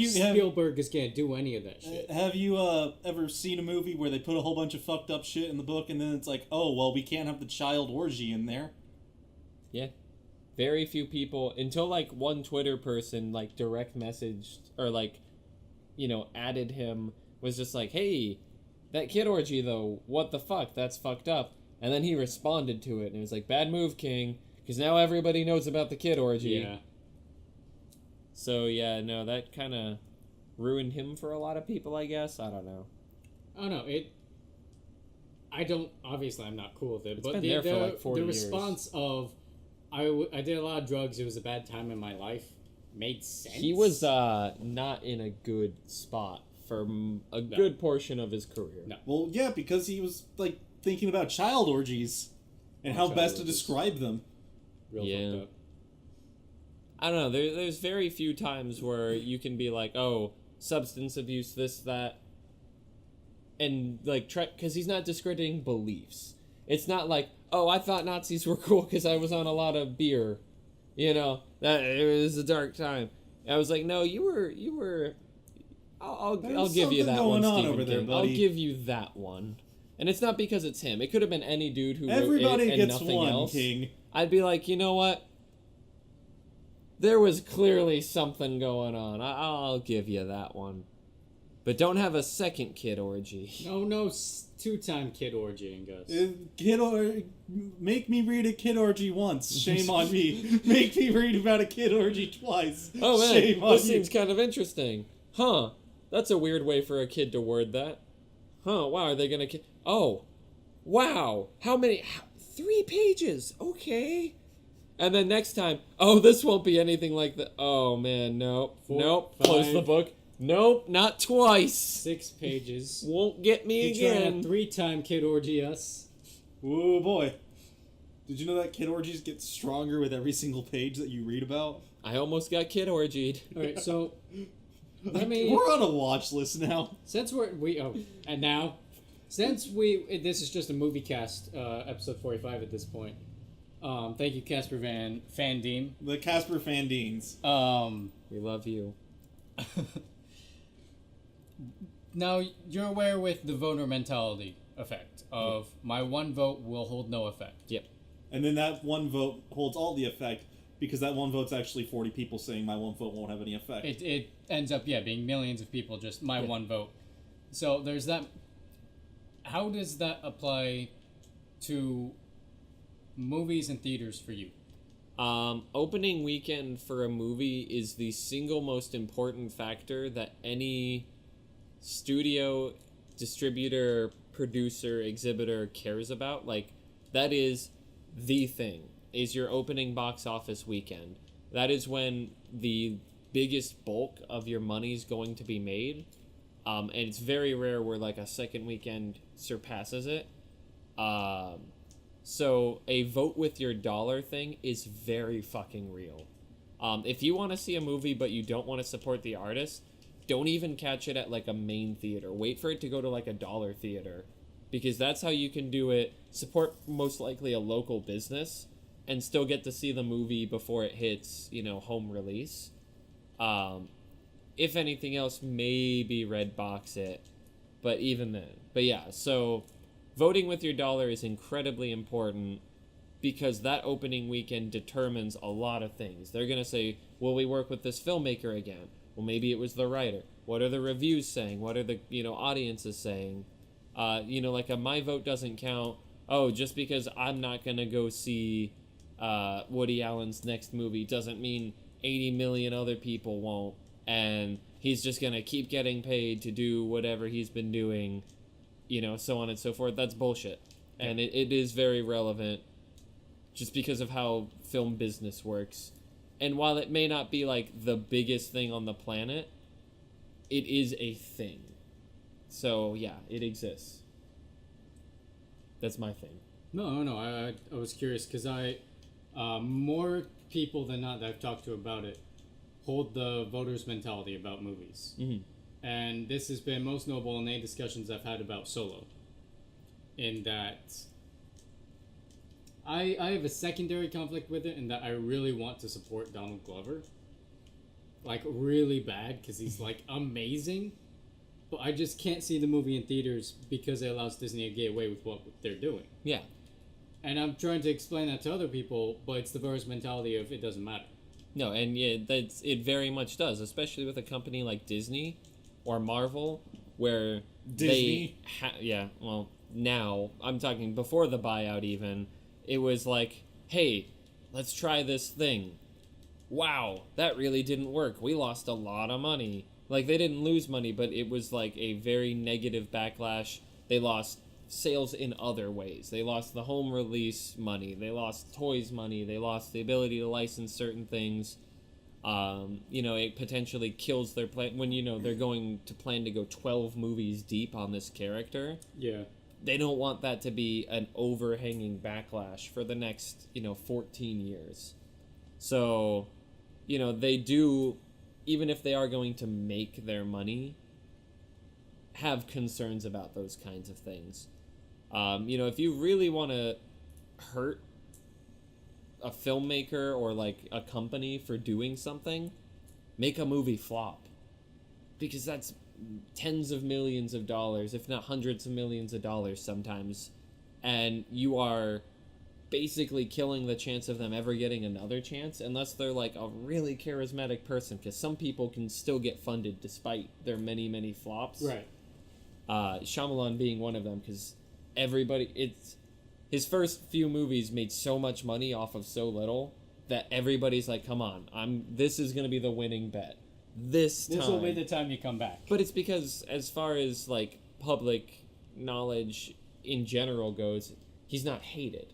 Spielberg is gonna do any of that shit. Have you ever seen a movie where they put a whole bunch of fucked up shit in the book, and then it's like, oh well, we can't have the child orgy in there? Yeah. Very few people, until like one Twitter person like direct messaged or like, added him, was just like, hey, that kid orgy though, what the fuck, that's fucked up. And then he responded to it and it was like, bad move, King, because now everybody knows about the kid orgy. Yeah. So yeah, no, that kind of ruined him for a lot of people, I guess. I don't know. Oh no, obviously I'm not cool with it, It's but been there for like 40 the years. response of, I did a lot of drugs, it was a bad time in my life, made sense. He was not in a good spot for a good portion of his career. No. Well, yeah, because he was like thinking about child orgies and how Child best to orgies. describe them. Real Yeah. fucked up. I don't know. There's very few times where you can be like, oh, substance abuse, this, that, and like because he's not discrediting beliefs. It's not like, oh, I thought Nazis were cool because I was on a lot of beer, that it was a dark time. I was like, no, you were. I'll give you something that one, going on Stephen over there, King. buddy. I'll give you that one. And it's not because it's him. It could have been any dude who Everybody wrote it and gets nothing one, else. King. I'd be like, you know what? There was clearly something going on. I'll give you that one. But don't have a second kid orgy. No, two-time kid orgying, Gus. Make me read a kid orgy once. Shame on me. Make me read about a kid orgy twice. Oh man, Shame on this you. seems kind of interesting. Huh, that's a weird way for a kid to word that. Huh, wow, are they gonna... Oh, wow, how many... 3 pages, okay. And then next time, oh, this won't be anything like that. Oh man, nope, 4, close 5. the book. Nope, not twice. 6 pages. Won't get me You trying again. to 3-time kid orgy us? Oh boy. Did you know that kid orgies get stronger with every single page that you read about? I almost got kid orgied. All right, so Like, me- we're on a watch list now. since this is just a movie cast, episode 45 at this point. Thank you, Casper Van Diem. The Casper Fandines. We love you. Now, you're aware with the voter mentality effect of my one vote will hold no effect. Yep. And then that one vote holds all the effect because that one vote's actually 40 people saying my one vote won't have any effect. It ends up, being millions of people, just my one vote. So there's that. How does that apply to movies and theaters for you? Opening weekend for a movie is the single most important factor that any studio, distributor, producer, exhibitor cares about. Like, that is the thing, is your opening box office weekend. That is when the biggest bulk of your money's going to be made. And it's very rare where, like, a second weekend surpasses it. So a vote with your dollar thing is very fucking real. If you want to see a movie but you don't want to support the artist, don't even catch it at like a main theater. Wait for it to go to like a dollar theater, because that's how you can do it. Support most likely a local business and still get to see the movie before it hits, home release. If anything else, maybe Redbox it, but even then. But yeah, so voting with your dollar is incredibly important because that opening weekend determines a lot of things. They're going to say, will we work with this filmmaker again? Well, maybe it was the writer. What are the reviews saying? What are the, audiences saying? Like a my vote doesn't count. Oh, just because I'm not going to go see Woody Allen's next movie doesn't mean 80 million other people won't. And he's just going to keep getting paid to do whatever he's been doing, so on and so forth. That's bullshit. And it is very relevant just because of how film business works. And while it may not be like the biggest thing on the planet, it is a thing. So yeah, it exists. That's my thing. No. I was curious because more people than not that I've talked to about it hold the voters' mentality about movies. Mm-hmm. And this has been most notable in any discussions I've had about Solo. In that I have a secondary conflict with it in that I really want to support Donald Glover. Like, really bad, because he's, like, amazing. But I just can't see the movie in theaters because it allows Disney to get away with what they're doing. Yeah. And I'm trying to explain that to other people, but it's the voters' mentality of it doesn't matter. No, and yeah, it very much does, especially with a company like Disney or Marvel, where Disney? now, I'm talking before the buyout even, it was like, hey, let's try this thing. Wow, that really didn't work. We lost a lot of money. Like, they didn't lose money, but it was like a very negative backlash. They lost sales in other ways. They lost the home release money. They lost toys money. They lost the ability to license certain things. It potentially kills their plan when, they're going to plan to go 12 movies deep on this character. Yeah. They don't want that to be an overhanging backlash for the next, 14 years. So, they do, even if they are going to make their money, have concerns about those kinds of things. If you really want to hurt a filmmaker or like a company for doing something, make a movie flop. Because that's tens of millions of dollars, if not hundreds of millions of dollars sometimes. And you are basically killing the chance of them ever getting another chance, unless they're like a really charismatic person, because some people can still get funded despite their many, many flops. Right. Shyamalan being one of them, because his first few movies made so much money off of so little that everybody's like, come on, this is going to be the winning bet. This will be the time you come back. But it's because, as far as like public knowledge in general goes, he's not hated.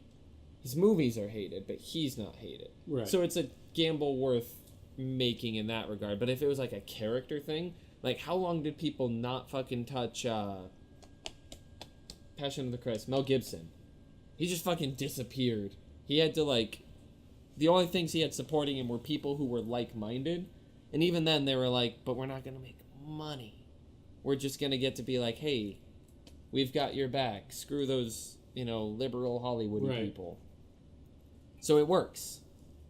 His movies are hated, but he's not hated. Right. So it's a gamble worth making in that regard. But if it was like a character thing, like how long did people not fucking touch Passion of the Christ, Mel Gibson? He just fucking disappeared. He had to the only things he had supporting him were people who were like-minded. And even then they were like, but we're not going to make money. We're just going to get to be like, hey, we've got your back. Screw those, liberal Hollywood people. So it works.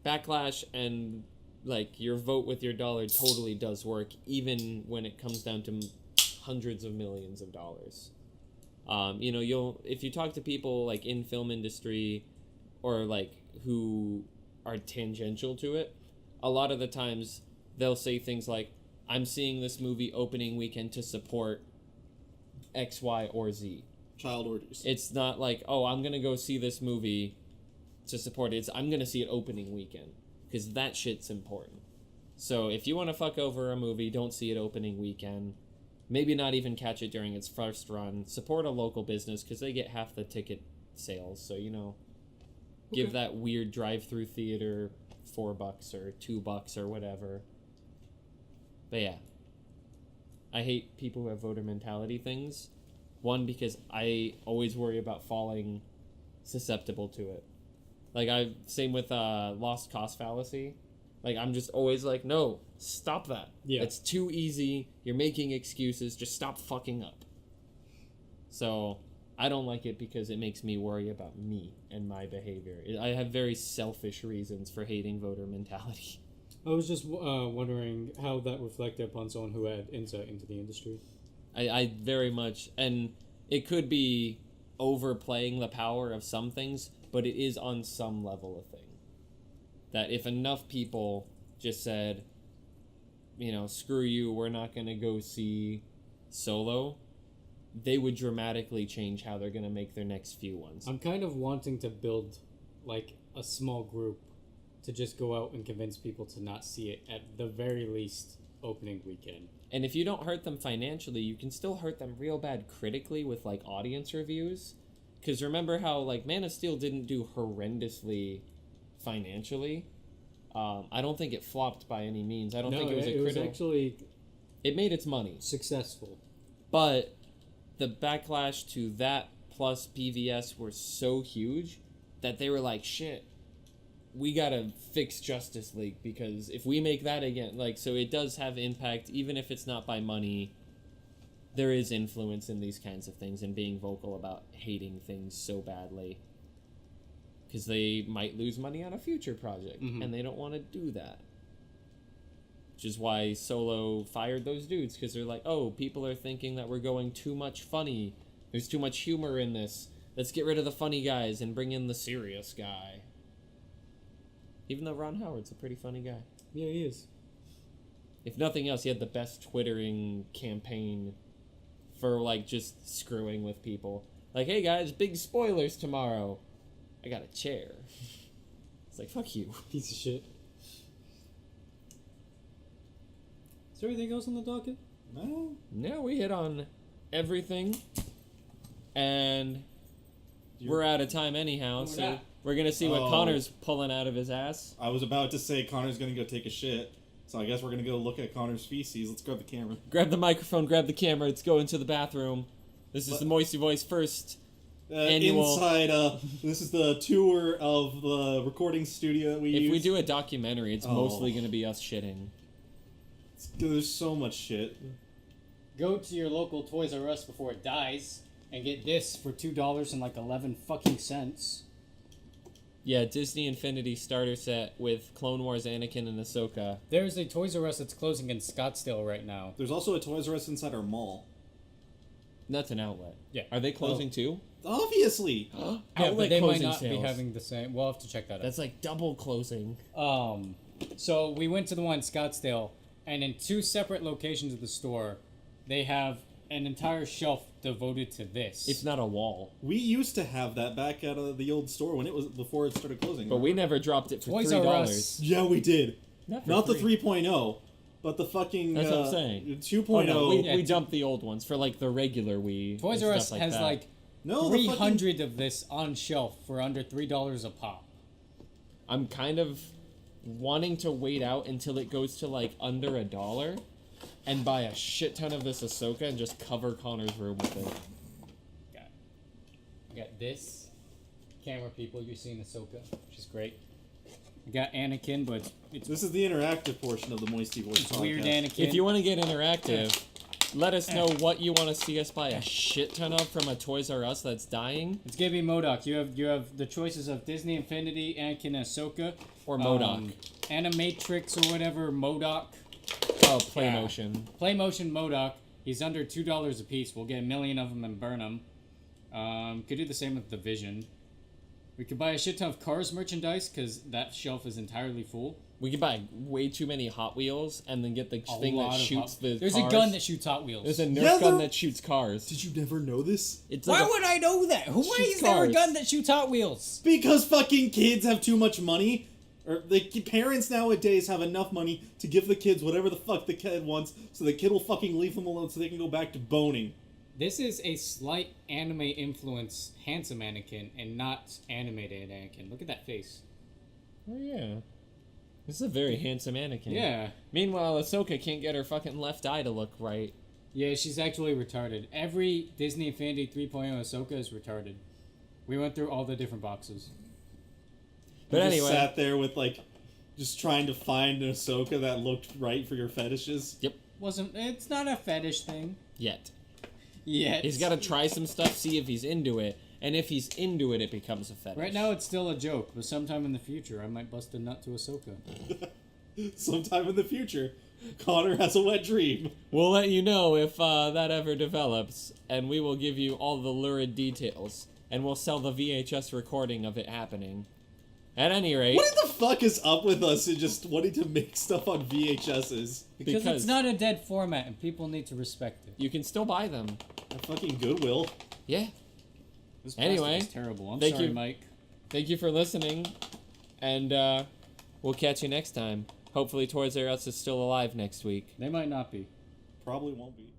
Backlash and your vote with your dollar totally does work, even when it comes down to hundreds of millions of dollars. If you talk to people in film industry or who are tangential to it, a lot of the times they'll say things like, I'm seeing this movie opening weekend to support X, Y, or Z. Child orders. It's not like, oh, I'm going to go see this movie to support it. It's, I'm going to see it opening weekend, because that shit's important. So if you want to fuck over a movie, don't see it opening weekend. Maybe not even catch it during its first run. Support a local business, because they get half the ticket sales. So, give that weird drive-through theater $4 or $2 or whatever. But yeah, I hate people who have voter mentality things. One, because I always worry about falling susceptible to it. Same with lost cause fallacy. I'm just always like, no, stop that. Yeah. It's too easy. You're making excuses. Just stop fucking up. So I don't like it because it makes me worry about me and my behavior. I have very selfish reasons for hating voter mentality. I was just wondering how that reflected upon someone who had insight into the industry. I very much, and it could be overplaying the power of some things, but it is on some level a thing. That if enough people just said, screw you, we're not going to go see Solo, they would dramatically change how they're going to make their next few ones. I'm kind of wanting to build a small group to just go out and convince people to not see it at the very least opening weekend. And if you don't hurt them financially, you can still hurt them real bad critically with audience reviews. Because remember how Man of Steel didn't do horrendously financially. I don't think it flopped by any means. I don't think it was a critical. It made its money. Successful. But the backlash to that plus BVS were so huge that they were like, shit, we gotta fix Justice League, because if we make that again, like, so it does have impact, even if it's not by money. There is influence in these kinds of things and being vocal about hating things so badly. Because they might lose money on a future project, and they don't want to do that. Which is why Solo fired those dudes, because they're like, oh, people are thinking that we're going too much funny. There's too much humor in this. Let's get rid of the funny guys and bring in the serious guy. Even though Ron Howard's a pretty funny guy. Yeah, he is. If nothing else, he had the best twittering campaign for, like, just screwing with people. Like, hey guys, big spoilers tomorrow. I got a chair. It's like, fuck you. Piece of shit. Is there anything else on the docket? No. No, we hit on everything. And we're out of time anyhow, so not. we're going to see what Oh. Connor's pulling out of his ass. I was about to say Connor's gonna go take a shit, so I guess we're gonna go look at Connor's feces. Let's grab the camera. Grab the microphone, grab the camera, let's go into the bathroom. This is the Moisty first. Annual. Inside, this is the tour of the recording studio that we use. If we do a documentary, it's Oh. mostly going to be us shitting. There's so much shit. Go to your local Toys R Us before it dies and get this for $2 and like 11 fucking cents. Yeah, Disney Infinity starter set with Clone Wars Anakin and Ahsoka. There's a Toys R Us that's closing in Scottsdale right now. There's also a Toys R Us inside our mall. That's an outlet. Yeah. Are they closing too? Obviously. Yeah, Outlet but they might closing not be sales. having the same. We'll have to check that out. That's like double closing. So we went to the one in Scottsdale, and in 2 separate locations of the store, they have an entire shelf devoted to this. If not a wall. We used to have that back at the old store when it was before it started closing. But we never dropped it for Toys R $3. Us. Yeah, we did. Not the free. 3.0, but the fucking That's what I'm saying. 2.0. Oh, no, we Yeah, dumped the old ones for like the regular Wii. Toys and R Us stuff has that. like No, the 300 of this on shelf for under $3 a pop. I'm kind of wanting to wait out until it goes to like under $1 and buy a shit ton of this Ahsoka and just cover Connor's room with it. I got this. Camera people, you're seeing Ahsoka, which is great. I got Anakin, but it's This is the interactive portion of the Moisty Voice weird podcast. Anakin. If you want to get interactive, let us know what you want to see us buy a shit ton of from a Toys R Us that's dying. It's gonna be MODOK. You have the choices of Disney Infinity, Anakin, and Ahsoka, Or MODOK. Animatrix or whatever. MODOK. Oh, PlayMotion. PlayMotion MODOK. He's under $2 a piece. We'll get a million of them and burn them. Could do the same with the Vision. We could buy a shit ton of Cars merchandise because that shelf is entirely full. We could buy way too many Hot Wheels and then get the A thing that lot of shoots Hot- the There's cars. a gun that shoots Hot Wheels. There's a Nerf Yeah, gun there- that shoots cars. Did you never know this? It's Why like a- would I know that? Why Shoots is there a cars. gun that shoots Hot Wheels? Because fucking kids have too much money. Or the parents nowadays have enough money to give the kids whatever the fuck the kid wants, so the kid will fucking leave them alone so they can go back to boning. This is a slight anime influence handsome Anakin and not animated Anakin. Look at that face. Oh, yeah. This is a very handsome Anakin. Yeah. Meanwhile, Ahsoka can't get her fucking left eye to look right. Yeah, she's actually retarded. Every Disney Infinity 3.0 Ahsoka is retarded. We went through all the different boxes. But You just anyway. sat there with like, just trying to find an Ahsoka that looked right for your fetishes. Yep. It's not a fetish thing. Yet. Yet. He's got to try some stuff, see if he's into it. And if he's into it, it becomes a fetish. Right now it's still a joke, but sometime in the future I might bust a nut to Ahsoka. Sometime in the future, Connor has a wet dream. We'll let you know if that ever develops, and we will give you all the lurid details. And we'll sell the VHS recording of it happening. At any rate... What the fuck is up with us and just wanting to make stuff on VHSs? Because it's not a dead format and people need to respect it. You can still buy them. At fucking Goodwill. Yeah. This plastic Anyway, is terrible. I'm thank sorry, you. Mike. Thank you for listening, and we'll catch you next time. Hopefully Toys R Us is still alive next week. They might not be. Probably won't be.